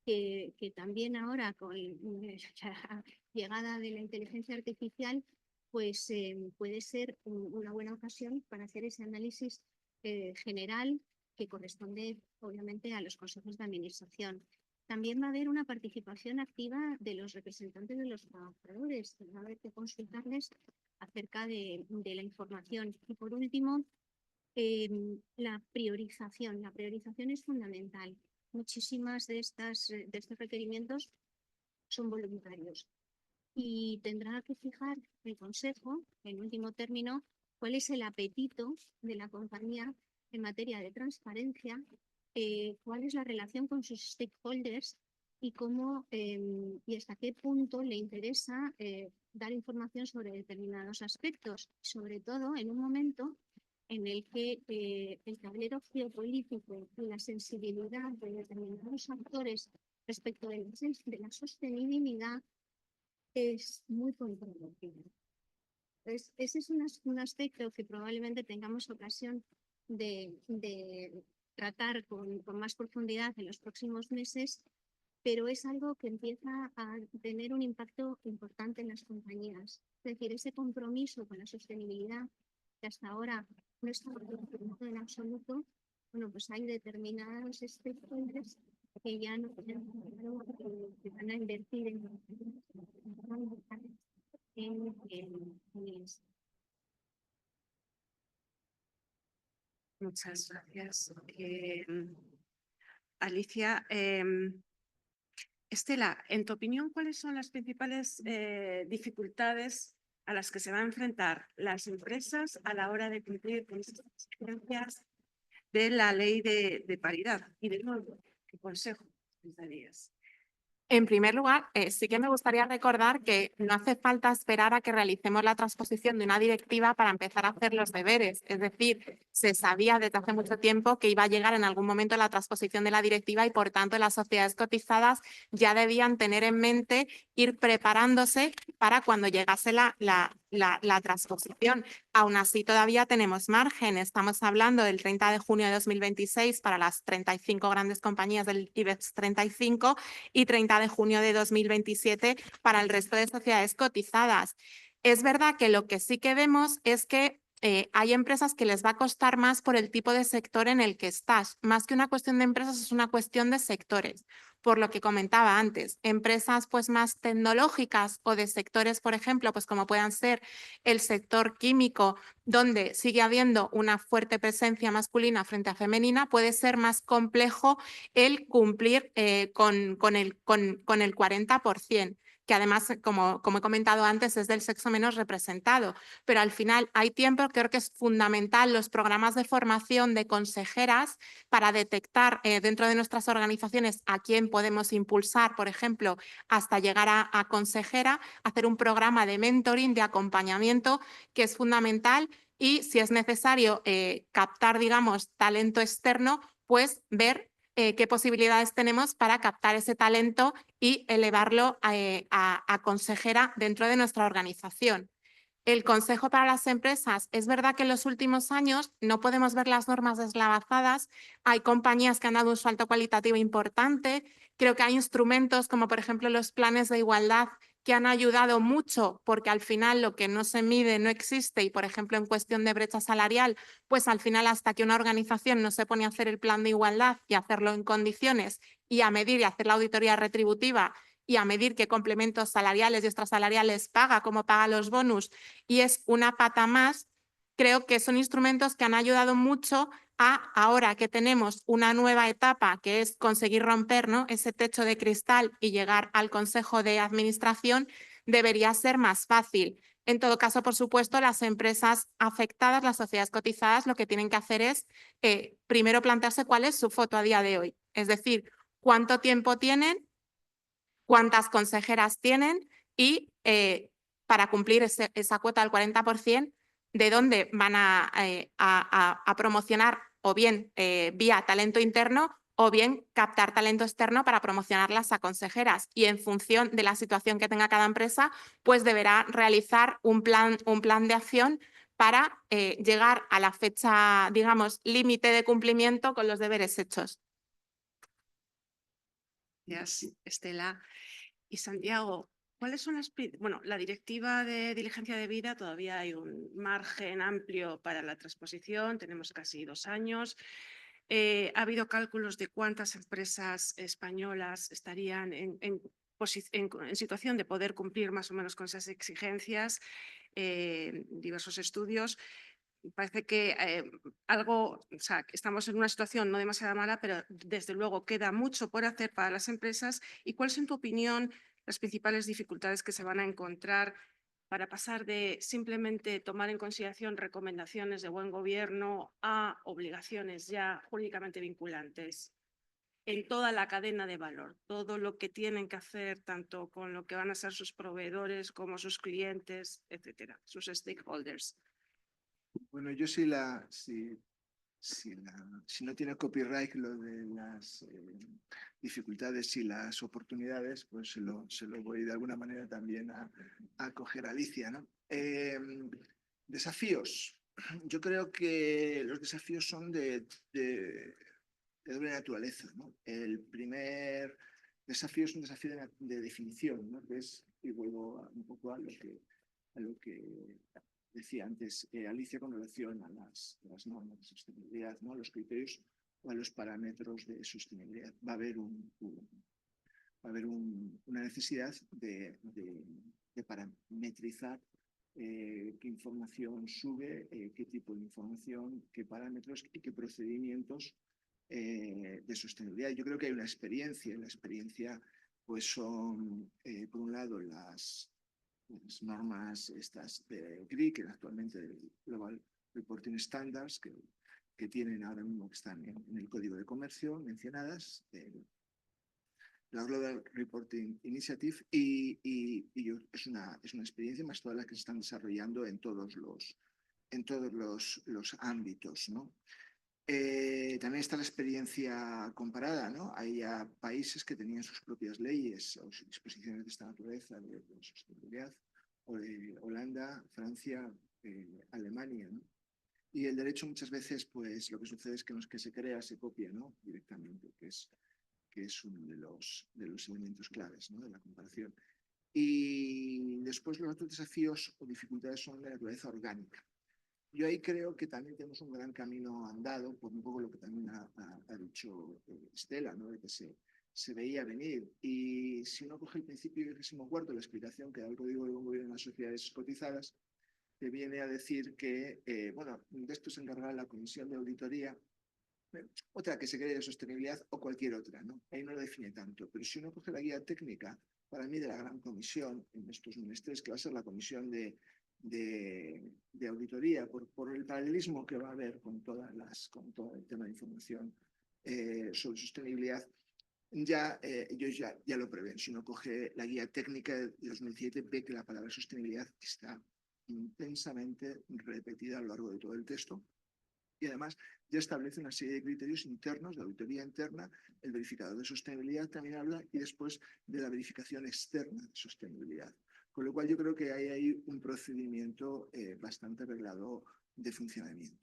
que también ahora con la llegada de la inteligencia artificial, pues puede ser una buena ocasión para hacer ese análisis general que corresponde obviamente a los consejos de administración. También va a haber una participación activa de los representantes de los trabajadores, va a haber que consultarles acerca de la información. Y por último, la priorización. La priorización es fundamental. Muchísimas de estos requerimientos son voluntarios y tendrá que fijar el Consejo, en último término, cuál es el apetito de la compañía en materia de transparencia, cuál es la relación con sus stakeholders y cómo y hasta qué punto le interesa dar información sobre determinados aspectos, sobre todo en un momento en el que el tablero geopolítico y la sensibilidad de determinados actores respecto de la sostenibilidad es muy controvertido. Entonces, ese es un aspecto que probablemente tengamos ocasión de tratar con más profundidad en los próximos meses, pero es algo que empieza a tener un impacto importante en las compañías. Es decir, ese compromiso con la sostenibilidad que hasta ahora no está reconocido en absoluto, bueno, pues hay determinados stakeholders que ya no que van a invertir en esto. Muchas gracias. Alicia, Estela, en tu opinión, ¿cuáles son las principales dificultades a las que se van a enfrentar las empresas a la hora de cumplir con estas exigencias de la ley de paridad? Y de nuevo, ¿qué consejo les darías? En primer lugar, sí que me gustaría recordar que no hace falta esperar a que realicemos la transposición de una directiva para empezar a hacer los deberes. Es decir, se sabía desde hace mucho tiempo que iba a llegar en algún momento la transposición de la directiva y, por tanto, las sociedades cotizadas ya debían tener en mente ir preparándose para cuando llegase la transposición. Aún así, todavía tenemos margen. Estamos hablando del 30 de junio de 2026 para las 35 grandes compañías del IBEX 35 y 30 de junio de 2027 para el resto de sociedades cotizadas. Es verdad que lo que sí que vemos es que hay empresas que les va a costar más por el tipo de sector en el que estás. Más que una cuestión de empresas, es una cuestión de sectores. Por lo que comentaba antes, empresas pues más tecnológicas o de sectores, por ejemplo, pues como puedan ser el sector químico, donde sigue habiendo una fuerte presencia masculina frente a femenina, puede ser más complejo el cumplir con el 40%, que además, como he comentado antes, es del sexo menos representado. Pero al final hay tiempo, creo que es fundamental los programas de formación de consejeras para detectar dentro de nuestras organizaciones a quién podemos impulsar, por ejemplo, hasta llegar a consejera, hacer un programa de mentoring, de acompañamiento, que es fundamental, y si es necesario captar, digamos, talento externo, pues ver qué posibilidades tenemos para captar ese talento y elevarlo a consejera dentro de nuestra organización. El consejo para las empresas, es verdad que en los últimos años no podemos ver las normas deslavazadas, hay compañías que han dado un salto cualitativo importante, creo que hay instrumentos como por ejemplo los planes de igualdad que han ayudado mucho porque al final lo que no se mide no existe y por ejemplo en cuestión de brecha salarial, pues al final hasta que una organización no se pone a hacer el plan de igualdad y hacerlo en condiciones y a medir y hacer la auditoría retributiva y a medir qué complementos salariales y extrasalariales paga, cómo paga los bonus, y es una pata más, creo que son instrumentos que han ayudado mucho a, ahora que tenemos una nueva etapa, que es conseguir romper, ¿no?, ese techo de cristal y llegar al Consejo de Administración, debería ser más fácil. En todo caso, por supuesto, las empresas afectadas, las sociedades cotizadas, lo que tienen que hacer es primero plantearse cuál es su foto a día de hoy. Es decir, cuánto tiempo tienen, cuántas consejeras tienen y para cumplir esa cuota del 40%, de dónde van a promocionar o bien vía talento interno o bien captar talento externo para promocionarlas a consejeras. Y en función de la situación que tenga cada empresa, pues deberá realizar un plan de acción para llegar a la fecha, digamos, límite de cumplimiento con los deberes hechos. Gracias, Estela. Y Santiago, ¿cuáles son bueno, la directiva de diligencia de vida, todavía hay un margen amplio para la transposición, tenemos casi 2 años. Ha habido cálculos de cuántas empresas españolas estarían en situación de poder cumplir más o menos con esas exigencias, diversos estudios. Parece que estamos en una situación no demasiado mala, pero desde luego queda mucho por hacer para las empresas. ¿Y cuáles, en tu opinión, las principales dificultades que se van a encontrar para pasar de simplemente tomar en consideración recomendaciones de buen gobierno a obligaciones ya jurídicamente vinculantes en toda la cadena de valor? Todo lo que tienen que hacer, tanto con lo que van a ser sus proveedores como sus clientes, etcétera, sus stakeholders. Bueno, yo si no tiene copyright lo de las dificultades y las oportunidades, pues se lo voy de alguna manera también a coger a Alicia, ¿no? Desafíos. Yo creo que los desafíos son de doble naturaleza, ¿no? El primer desafío es un desafío de definición, ¿no? Que es, y vuelvo un poco a lo que decía antes Alicia con relación a las normas de sostenibilidad, ¿no?, a los criterios o a los parámetros de sostenibilidad. Va a haber una necesidad de parametrizar qué información sube, qué tipo de información, qué parámetros y qué procedimientos de sostenibilidad. Yo creo que hay una experiencia, la experiencia pues son, por un lado, las normas estas de GRI, que actualmente el Global Reporting Standards, que tienen ahora mismo, que están en el Código de Comercio mencionadas, la Global Reporting Initiative, es una experiencia más todas las que se están desarrollando en todos los ámbitos, ¿no? También está la experiencia comparada, ¿no? Hay ya países que tenían sus propias leyes o disposiciones de esta naturaleza de sostenibilidad, o de Holanda, Francia, Alemania, ¿no? Y el derecho muchas veces, pues lo que sucede es que no es que se crea, se copia, ¿no? Directamente, que es uno de los elementos claves, ¿no? De la comparación. Y después los otros desafíos o dificultades son de naturaleza orgánica. Yo ahí creo que también tenemos un gran camino andado, por un poco lo que también ha dicho Estela, ¿no? De que se veía venir. Y si uno coge el principio 24, la explicación que da el Código de Buen Gobierno en las sociedades cotizadas, que viene a decir que, bueno, de esto se encargará la Comisión de Auditoría, otra que se cree de sostenibilidad o cualquier otra, ¿no? Ahí no lo define tanto. Pero si uno coge la guía técnica, para mí, de la gran comisión en estos menesteres, que va a ser la comisión de auditoría, por el paralelismo que va a haber con todo el tema de información sobre sostenibilidad, ellos ya lo prevén. Si uno coge la guía técnica de 2007, ve que la palabra sostenibilidad está intensamente repetida a lo largo de todo el texto. Y además ya establece una serie de criterios internos de auditoría interna. El verificador de sostenibilidad también habla, y después de la verificación externa de sostenibilidad. Con lo cual yo creo que hay ahí un procedimiento bastante arreglado de funcionamiento.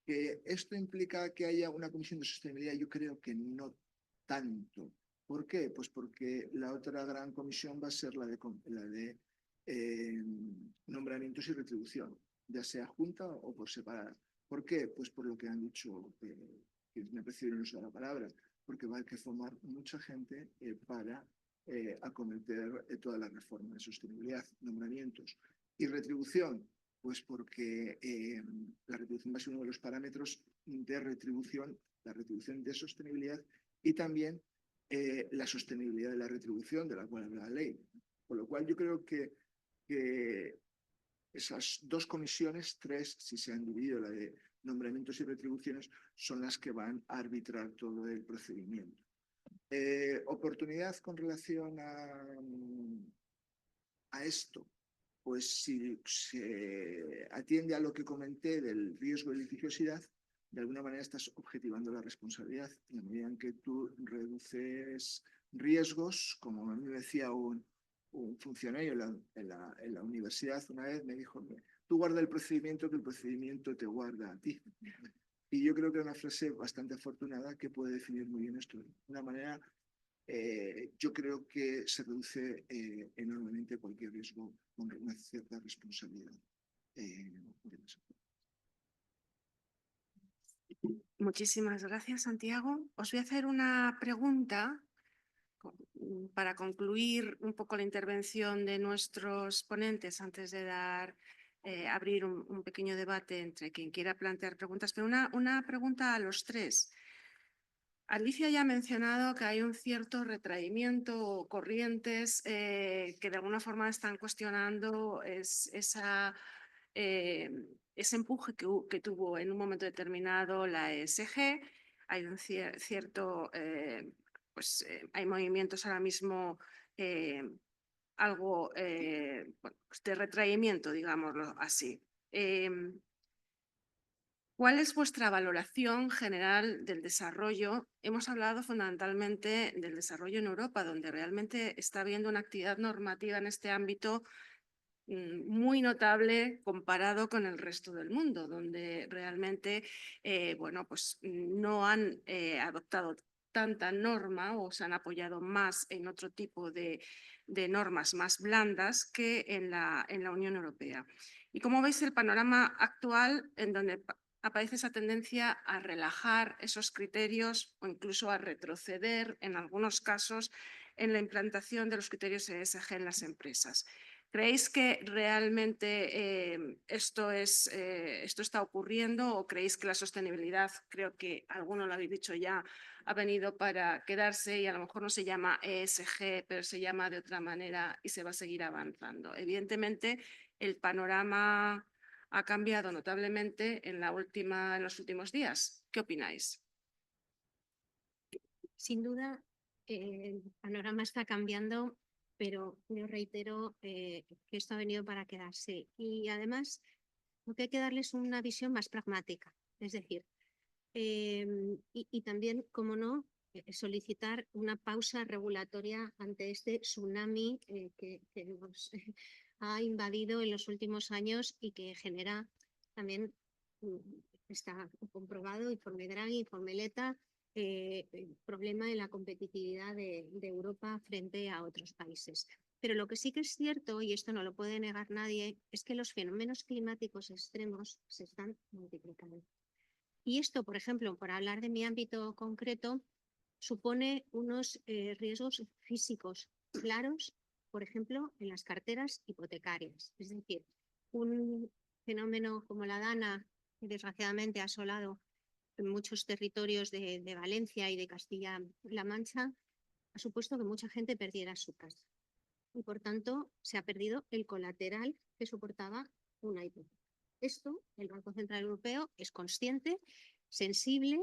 ¿Que esto implica que haya una comisión de sostenibilidad? Yo creo que no tanto. ¿Por qué? Pues porque la otra gran comisión va a ser la de nombramientos y retribución, ya sea junta o por separada. ¿Por qué? Pues por lo que han dicho, que me prefiero no usar la palabra, porque va a haber que formar mucha gente para acometer toda la reforma de sostenibilidad, nombramientos. Y retribución, pues porque la retribución va a ser uno de los parámetros de retribución, la retribución de sostenibilidad, y también la sostenibilidad de la retribución, de la cual habla la ley. Con lo cual yo creo que esas dos comisiones, tres, si se han dividido, la de nombramientos y retribuciones, son las que van a arbitrar todo el procedimiento. Oportunidad con relación a esto, pues si se atiende a lo que comenté del riesgo de litigiosidad, de alguna manera estás objetivando la responsabilidad. En la medida en que tú reduces riesgos, como a mí me decía un funcionario en la universidad una vez, me dijo: tú guarda el procedimiento, que el procedimiento te guarda a ti. Y yo creo que es una frase bastante afortunada que puede definir muy bien esto. De una manera, yo creo que se reduce enormemente cualquier riesgo con una cierta responsabilidad. Muchísimas gracias, Santiago. Os voy a hacer una pregunta para concluir un poco la intervención de nuestros ponentes antes de abrir un pequeño debate entre quien quiera plantear preguntas, pero una pregunta a los tres. Alicia ya ha mencionado que hay un cierto retraimiento o corrientes que de alguna forma están cuestionando ese empuje que tuvo en un momento determinado la ESG. Hay un cierto, hay movimientos ahora mismo algo de retraimiento, digámoslo así. ¿Cuál es vuestra valoración general del desarrollo? Hemos hablado fundamentalmente del desarrollo en Europa, donde realmente está habiendo una actividad normativa en este ámbito muy notable comparado con el resto del mundo, donde realmente no han adoptado tanta norma o se han apoyado más en otro tipo de normas más blandas que en la Unión Europea. ¿Y cómo veis el panorama actual en donde aparece esa tendencia a relajar esos criterios o incluso a retroceder en algunos casos en la implantación de los criterios ESG en las empresas? ¿Creéis que realmente esto está ocurriendo o creéis que la sostenibilidad, creo que alguno lo habéis dicho ya, ha venido para quedarse y a lo mejor no se llama ESG, pero se llama de otra manera y se va a seguir avanzando? Evidentemente, el panorama ha cambiado notablemente en los últimos días. ¿Qué opináis? Sin duda, el panorama está cambiando, pero yo reitero que esto ha venido para quedarse. Y además, lo que hay que darles es una visión más pragmática. Es decir, y también, como no, solicitar una pausa regulatoria ante este tsunami que nos ha invadido en los últimos años y que genera también, está comprobado, informe Draghi, informe Letta, el problema de la competitividad de Europa frente a otros países. Pero lo que sí que es cierto, y esto no lo puede negar nadie, es que los fenómenos climáticos extremos se están multiplicando. Y esto, por ejemplo, por hablar de mi ámbito concreto, supone unos riesgos físicos claros, por ejemplo, en las carteras hipotecarias. Es decir, un fenómeno como la DANA, que desgraciadamente ha asolado en muchos territorios de Valencia y de Castilla-La Mancha, ha supuesto que mucha gente perdiera su casa. Y por tanto, se ha perdido el colateral que soportaba una hipoteca. Esto, el Banco Central Europeo es consciente, sensible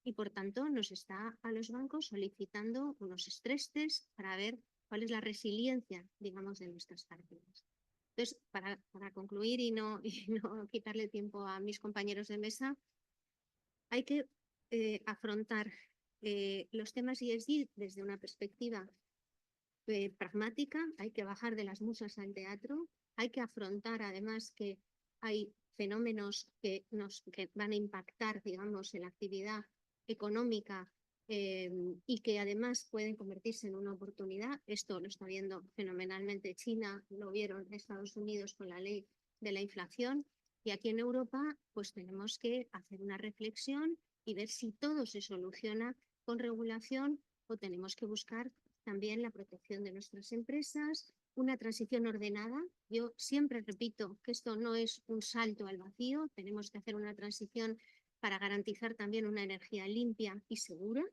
y por tanto nos está a los bancos solicitando unos stress test para ver cuál es la resiliencia, digamos, de nuestras carteras. Entonces, para concluir y no quitarle tiempo a mis compañeros de mesa, hay que afrontar los temas ESG desde una perspectiva pragmática, hay que bajar de las musas al teatro, hay que afrontar además que hay fenómenos que van a impactar, digamos, en la actividad económica y que además pueden convertirse en una oportunidad. Esto lo está viendo fenomenalmente China, lo vieron Estados Unidos con la ley de la inflación. Y aquí en Europa, pues tenemos que hacer una reflexión y ver si todo se soluciona con regulación o tenemos que buscar también la protección de nuestras empresas, una transición ordenada. Yo siempre repito que esto no es un salto al vacío, tenemos que hacer una transición para garantizar también una energía limpia y segura,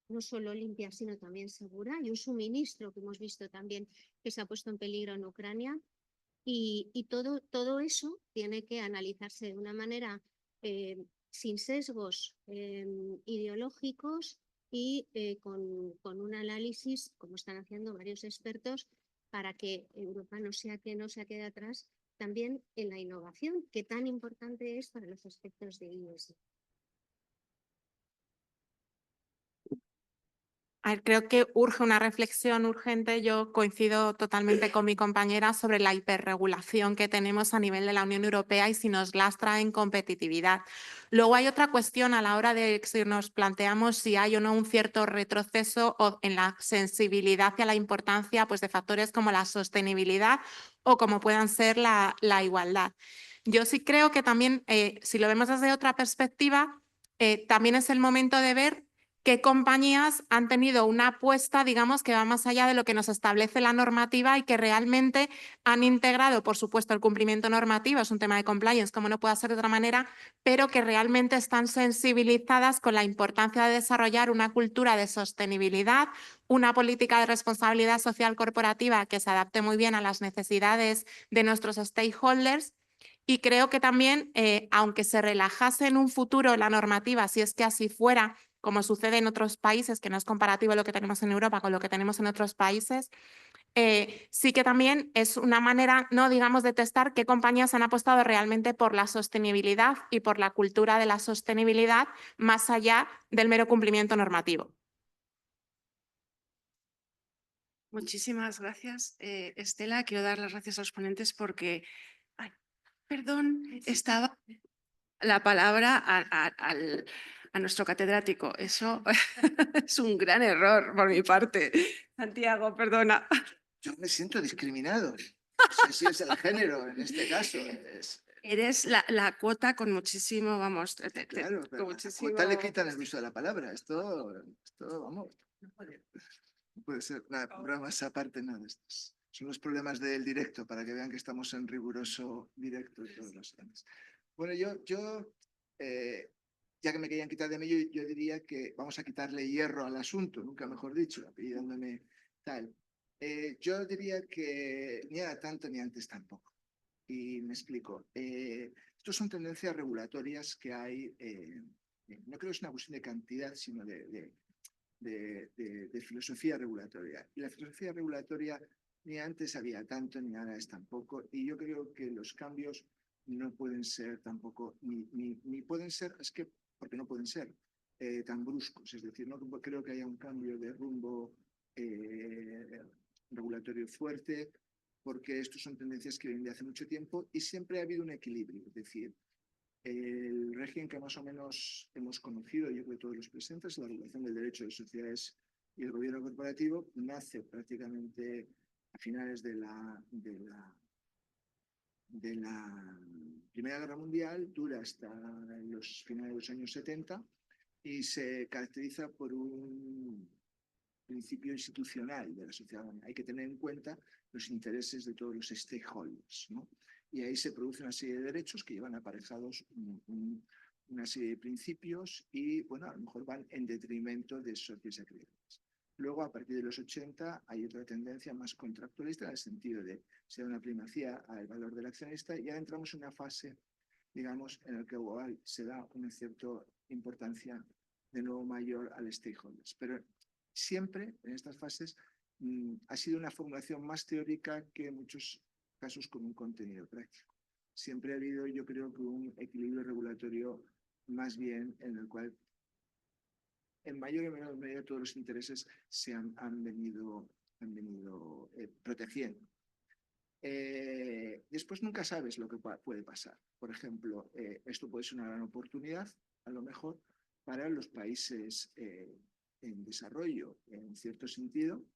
no solo limpia, sino también segura, y un suministro que hemos visto también que se ha puesto en peligro en Ucrania. Y todo eso tiene que analizarse de una manera sin sesgos ideológicos y con un análisis, como están haciendo varios expertos, para que Europa no se quede atrás también en la innovación, que tan importante es para los aspectos de ESG. A ver, creo que urge una reflexión urgente. Yo coincido totalmente con mi compañera sobre la hiperregulación que tenemos a nivel de la Unión Europea y si nos lastra en competitividad. Luego hay otra cuestión a la hora de si nos planteamos si hay o no un cierto retroceso en la sensibilidad y a la importancia pues, de factores como la sostenibilidad o como puedan ser la igualdad. Yo sí creo que también, si lo vemos desde otra perspectiva, también es el momento de ver qué compañías han tenido una apuesta, digamos, que va más allá de lo que nos establece la normativa y que realmente han integrado, por supuesto, el cumplimiento normativo, es un tema de compliance, como no puede ser de otra manera, pero que realmente están sensibilizadas con la importancia de desarrollar una cultura de sostenibilidad, una política de responsabilidad social corporativa que se adapte muy bien a las necesidades de nuestros stakeholders. Y creo que también, aunque se relajase en un futuro la normativa, si es que así fuera, como sucede en otros países, que no es comparativo lo que tenemos en Europa con lo que tenemos en otros países, sí que también es una manera, no digamos, de testar qué compañías han apostado realmente por la sostenibilidad y por la cultura de la sostenibilidad más allá del mero cumplimiento normativo. Muchísimas gracias, Estela. Quiero dar las gracias a los ponentes porque, ay, perdón, estaba la palabra a nuestro catedrático. Eso es un gran error por mi parte. Santiago, perdona. Yo me siento discriminado. No sé si es el género en este caso. Eres la cuota con muchísimo, vamos, Claro, pero con a la muchísimo... cuota le quitan el uso de la palabra. Esto vamos, no puede ser. Nada, bromas aparte, nada de estas. Son los problemas del directo, para que vean que estamos en riguroso directo todos los temas. Bueno, ya que me querían quitar de medio, yo diría que vamos a quitarle hierro al asunto, nunca mejor dicho, apellidándome tal. Yo diría que ni era tanto ni antes tampoco. Y me explico. Estos son tendencias regulatorias que hay, no creo que es una cuestión de cantidad, sino de filosofía regulatoria. Y la filosofía regulatoria ni antes había tanto, ni ahora es tampoco. Y yo creo que los cambios no pueden ser tampoco, ni pueden ser, es que, porque no pueden ser tan bruscos. Es decir, no creo que haya un cambio de rumbo regulatorio fuerte, porque estos son tendencias que vienen de hace mucho tiempo y siempre ha habido un equilibrio. Es decir, el régimen que más o menos hemos conocido, yo creo que todos los presentes, la regulación del derecho de sociedades y el gobierno corporativo, nace prácticamente a finales de la Primera Guerra Mundial, dura hasta los finales de los años 70 y se caracteriza por un principio institucional de la sociedad. Hay que tener en cuenta los intereses de todos los stakeholders, ¿no? Y ahí se produce una serie de derechos que llevan aparejados una serie de principios y, bueno, a lo mejor van en detrimento de socios acreedores. Luego, a partir de los 80, hay otra tendencia más contractualista en el sentido de se da una primacía al valor del accionista y ahora entramos en una fase, digamos, en la que se da una cierta importancia de nuevo mayor al stakeholders. Pero siempre en estas fases ha sido una formulación más teórica que en muchos casos con un contenido práctico. Siempre ha habido, yo creo, que un equilibrio regulatorio más bien en el cual en mayor o menor medida todos los intereses se han venido protegiendo. Después nunca sabes lo que puede pasar. Por ejemplo, esto puede ser una gran oportunidad, a lo mejor, para los países en desarrollo, en cierto sentido.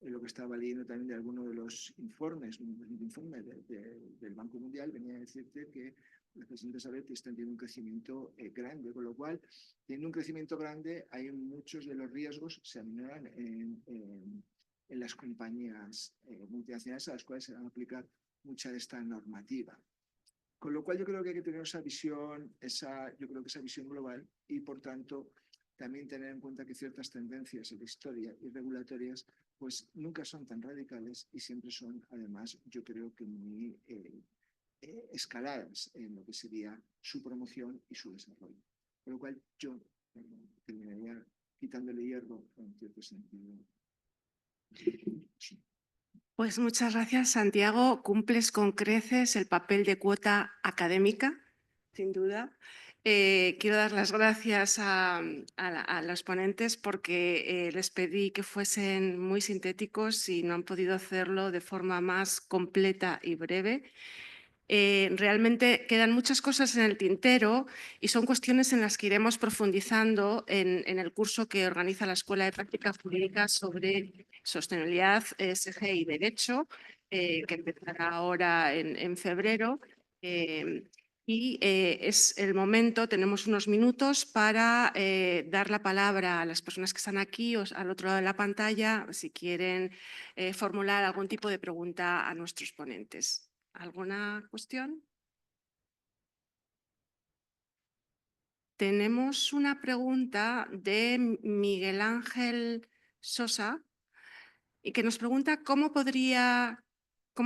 Lo que estaba leyendo también de alguno de los informes, un informe del Banco Mundial, venía a decirte que los presidentes están teniendo un crecimiento grande, con lo cual, teniendo un crecimiento grande, hay muchos de los riesgos se aminoran en las compañías multinacionales a las cuales se van a aplicar mucha de esta normativa. Con lo cual yo creo que hay que tener esa visión, esa visión global y por tanto también tener en cuenta que ciertas tendencias en la historia y regulatorias pues nunca son tan radicales y siempre son además yo creo que muy escaladas en lo que sería su promoción y su desarrollo. Con lo cual yo terminaría quitándole hierro en cierto sentido. Pues muchas gracias, Santiago. Cumples con creces el papel de cuota académica, sin duda. Quiero dar las gracias a los ponentes porque les pedí que fuesen muy sintéticos y no han podido hacerlo de forma más completa y breve. Realmente quedan muchas cosas en el tintero y son cuestiones en las que iremos profundizando en el curso que organiza la Escuela de Práctica Jurídica sobre sostenibilidad, ESG y derecho, que empezará ahora en febrero. Es el momento, tenemos unos minutos para dar la palabra a las personas que están aquí o al otro lado de la pantalla, si quieren formular algún tipo de pregunta a nuestros ponentes. ¿Alguna cuestión? Tenemos una pregunta de Miguel Ángel Sosa y que nos pregunta cómo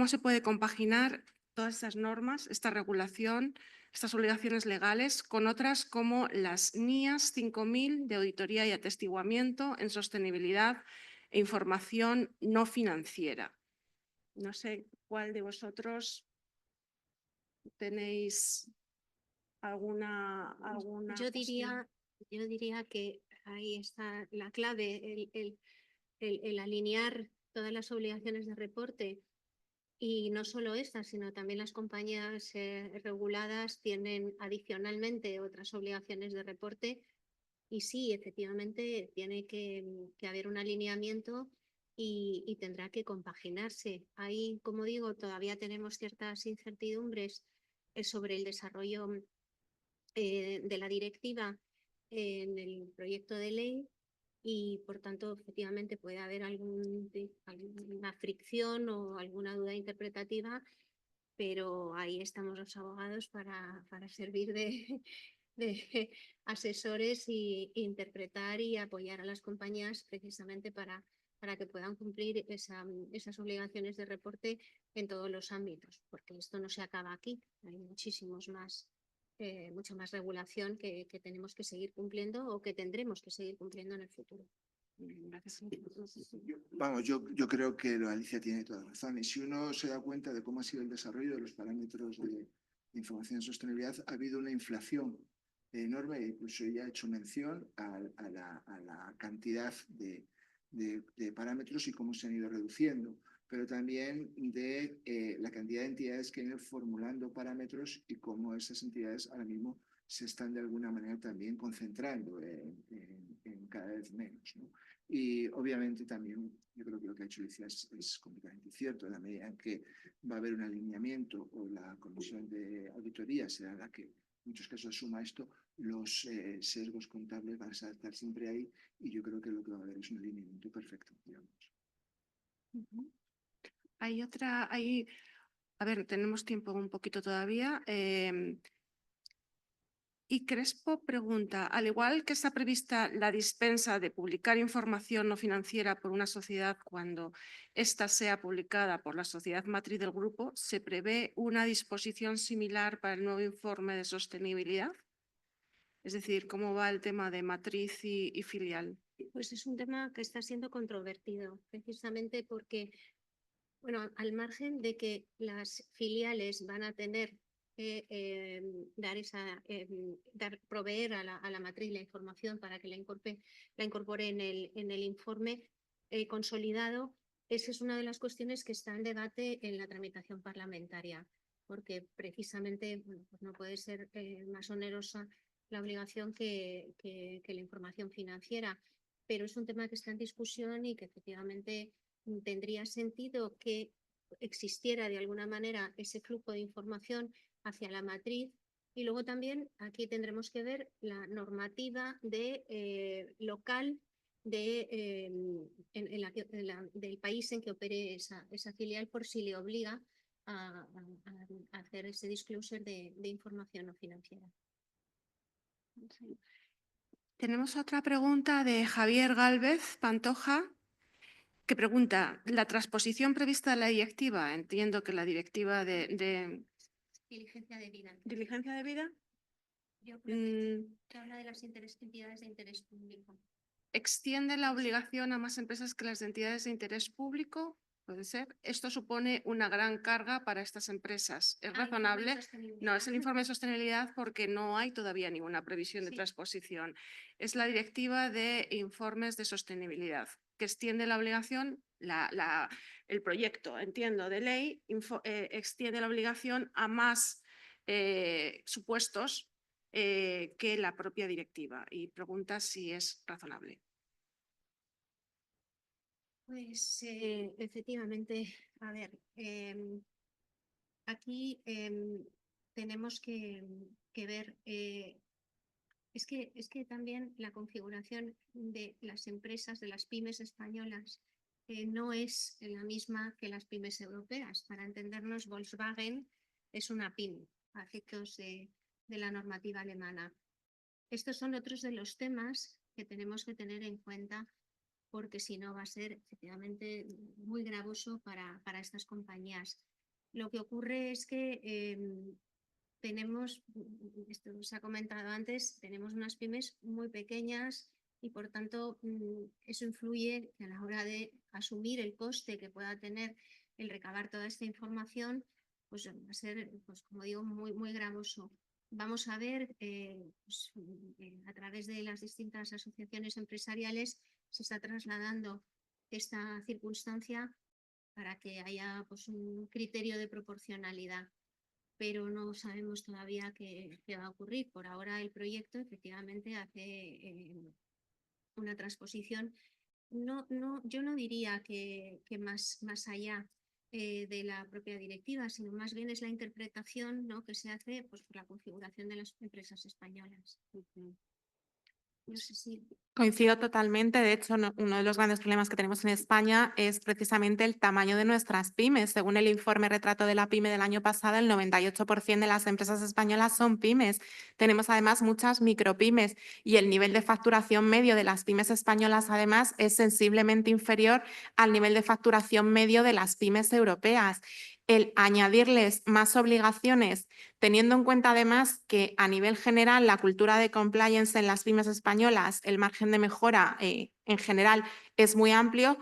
se puede compaginar todas estas normas, esta regulación, estas obligaciones legales con otras como las NIAS 5000 de auditoría y atestiguamiento en sostenibilidad e información no financiera. No sé cuál de vosotros ¿tenéis alguna Yo cuestión? diría que ahí está la clave, el alinear todas las obligaciones de reporte y no solo estas, sino también las compañías reguladas tienen adicionalmente otras obligaciones de reporte y sí, efectivamente tiene que haber un alineamiento y tendrá que compaginarse. Ahí, como digo, todavía tenemos ciertas incertidumbres sobre el desarrollo de la directiva en el proyecto de ley, y por tanto efectivamente puede haber alguna fricción o alguna duda interpretativa, pero ahí estamos los abogados para servir de asesores e interpretar y apoyar a las compañías precisamente para que puedan cumplir esas obligaciones de reporte en todos los ámbitos, porque esto no se acaba aquí, hay mucha más regulación que tenemos que seguir cumpliendo o que tendremos que seguir cumpliendo en el futuro. Gracias. Yo creo que Alicia tiene toda razón. Y si uno se da cuenta de cómo ha sido el desarrollo de los parámetros de información de sostenibilidad, ha habido una inflación enorme, e incluso ya he hecho mención a la cantidad de parámetros y cómo se han ido reduciendo, pero también de la cantidad de entidades que han ido formulando parámetros y cómo esas entidades ahora mismo se están de alguna manera también concentrando en cada vez menos, ¿no? Y obviamente también yo creo que lo que ha hecho Alicia es completamente cierto, en la medida en que va a haber un alineamiento o la comisión de auditoría será la que en muchos casos asuma esto, los sesgos contables van a estar siempre ahí y yo creo que lo que va a haber es un alineamiento perfecto, digamos. Hay otra, a ver, tenemos tiempo un poquito todavía. Y Crespo pregunta, al igual que está prevista la dispensa de publicar información no financiera por una sociedad cuando ésta sea publicada por la sociedad matriz del grupo, ¿se prevé una disposición similar para el nuevo informe de sostenibilidad? Es decir, ¿cómo va el tema de matriz y filial? Pues es un tema que está siendo controvertido, precisamente porque, bueno, al margen de que las filiales van a tener que proveer a la matriz la información para que la incorpore en el informe consolidado, esa es una de las cuestiones que está en debate en la tramitación parlamentaria, porque precisamente bueno, pues no puede ser más onerosa la obligación que la información financiera, pero es un tema que está en discusión y que efectivamente tendría sentido que existiera de alguna manera ese flujo de información hacia la matriz. Y luego también aquí tendremos que ver la normativa local del país en que opere esa filial, por si le obliga a hacer ese disclosure de información no financiera. Sí. Tenemos otra pregunta de Javier Gálvez Pantoja, que pregunta, ¿la transposición prevista de la directiva? Entiendo que la directiva de Diligencia de vida. ¿Diligencia de vida? Yo creo que habla de las entidades de interés público. ¿Extiende la obligación a más empresas que las de entidades de interés público? Puede ser. Esto supone una gran carga para estas empresas. ¿Es razonable? No, es el informe de sostenibilidad porque no hay todavía ninguna previsión de transposición. Es la directiva de informes de sostenibilidad que extiende la obligación, el proyecto, entiendo, de ley, extiende la obligación a más supuestos que la propia directiva y pregunta si es razonable. Pues efectivamente, a ver, aquí tenemos que ver, es que también la configuración de las empresas, de las pymes españolas, no es la misma que las pymes europeas. Para entendernos, Volkswagen es una pyme a efectos de la normativa alemana. Estos son otros de los temas que tenemos que tener en cuenta porque si no va a ser efectivamente muy gravoso para estas compañías. Lo que ocurre es que tenemos, esto se ha comentado antes, tenemos unas pymes muy pequeñas y por tanto eso influye a la hora de asumir el coste que pueda tener el recabar toda esta información, pues va a ser, pues, como digo, muy, muy gravoso. Vamos a ver a través de las distintas asociaciones empresariales se está trasladando esta circunstancia para que haya pues, un criterio de proporcionalidad, pero no sabemos todavía qué va a ocurrir. Por ahora el proyecto efectivamente hace una transposición, yo no diría que más allá de la propia directiva, sino más bien es la interpretación, ¿no?, que se hace pues, por la configuración de las empresas españolas. No sé si... Coincido totalmente. De hecho, uno de los grandes problemas que tenemos en España es precisamente el tamaño de nuestras pymes. Según el informe Retrato de la Pyme del año pasado, el 98% de las empresas españolas son pymes. Tenemos además muchas micropymes y el nivel de facturación medio de las pymes españolas además es sensiblemente inferior al nivel de facturación medio de las pymes europeas. El añadirles más obligaciones, teniendo en cuenta además que a nivel general la cultura de compliance en las pymes españolas, el margen de mejora en general es muy amplio.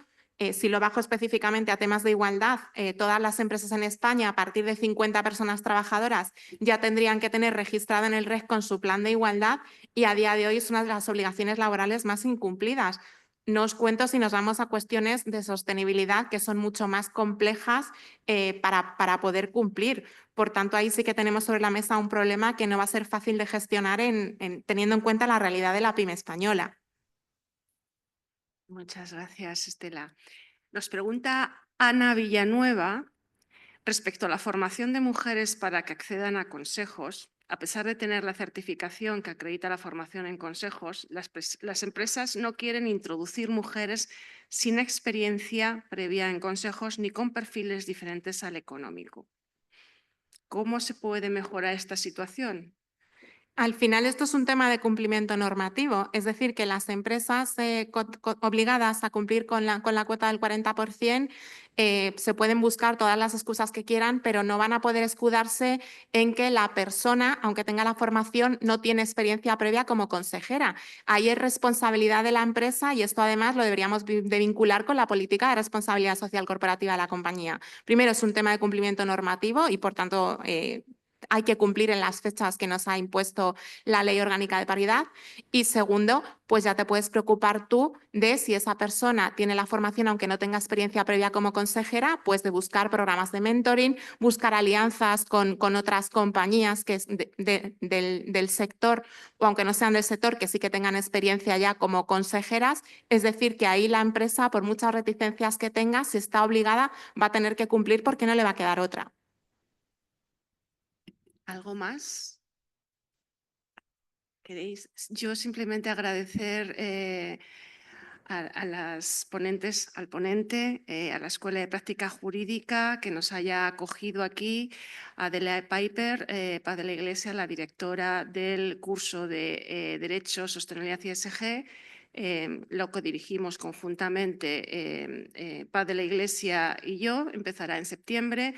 Si lo bajo específicamente a temas de igualdad, todas las empresas en España a partir de 50 personas trabajadoras ya tendrían que tener registrado en el RESCON su plan de igualdad y a día de hoy es una de las obligaciones laborales más incumplidas. No os cuento si nos vamos a cuestiones de sostenibilidad que son mucho más complejas para poder cumplir. Por tanto, ahí sí que tenemos sobre la mesa un problema que no va a ser fácil de gestionar teniendo en cuenta la realidad de la pyme española. Muchas gracias, Estela. Nos pregunta Ana Villanueva respecto a la formación de mujeres para que accedan a consejos. A pesar de tener la certificación que acredita la formación en consejos, las empresas no quieren introducir mujeres sin experiencia previa en consejos ni con perfiles diferentes al económico. ¿Cómo se puede mejorar esta situación? Al final esto es un tema de cumplimiento normativo, es decir, que las empresas obligadas a cumplir con la cuota del 40% se pueden buscar todas las excusas que quieran, pero no van a poder escudarse en que la persona, aunque tenga la formación, no tiene experiencia previa como consejera. Ahí es responsabilidad de la empresa y esto además lo deberíamos de vincular con la política de responsabilidad social corporativa de la compañía. Primero es un tema de cumplimiento normativo y por tanto hay que cumplir en las fechas que nos ha impuesto la Ley Orgánica de Paridad. Y segundo, pues ya te puedes preocupar tú de si esa persona tiene la formación, aunque no tenga experiencia previa como consejera, pues de buscar programas de mentoring, buscar alianzas con otras compañías que es del sector, o aunque no sean del sector, que sí que tengan experiencia ya como consejeras. Es decir, que ahí la empresa, por muchas reticencias que tenga, si está obligada, va a tener que cumplir porque no le va a quedar otra. ¿Algo más? ¿Queréis? Yo simplemente agradecer a las ponentes, al ponente, a la Escuela de Práctica Jurídica que nos haya acogido aquí, a Adela Piper, Paz de la Iglesia, la directora del curso de Derecho, Sostenibilidad y ESG, lo que dirigimos conjuntamente Paz de la Iglesia y yo, empezará en septiembre.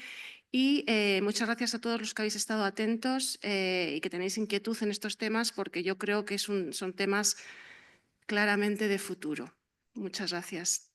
Y muchas gracias a todos los que habéis estado atentos y que tenéis inquietud en estos temas, porque yo creo que son temas claramente de futuro. Muchas gracias.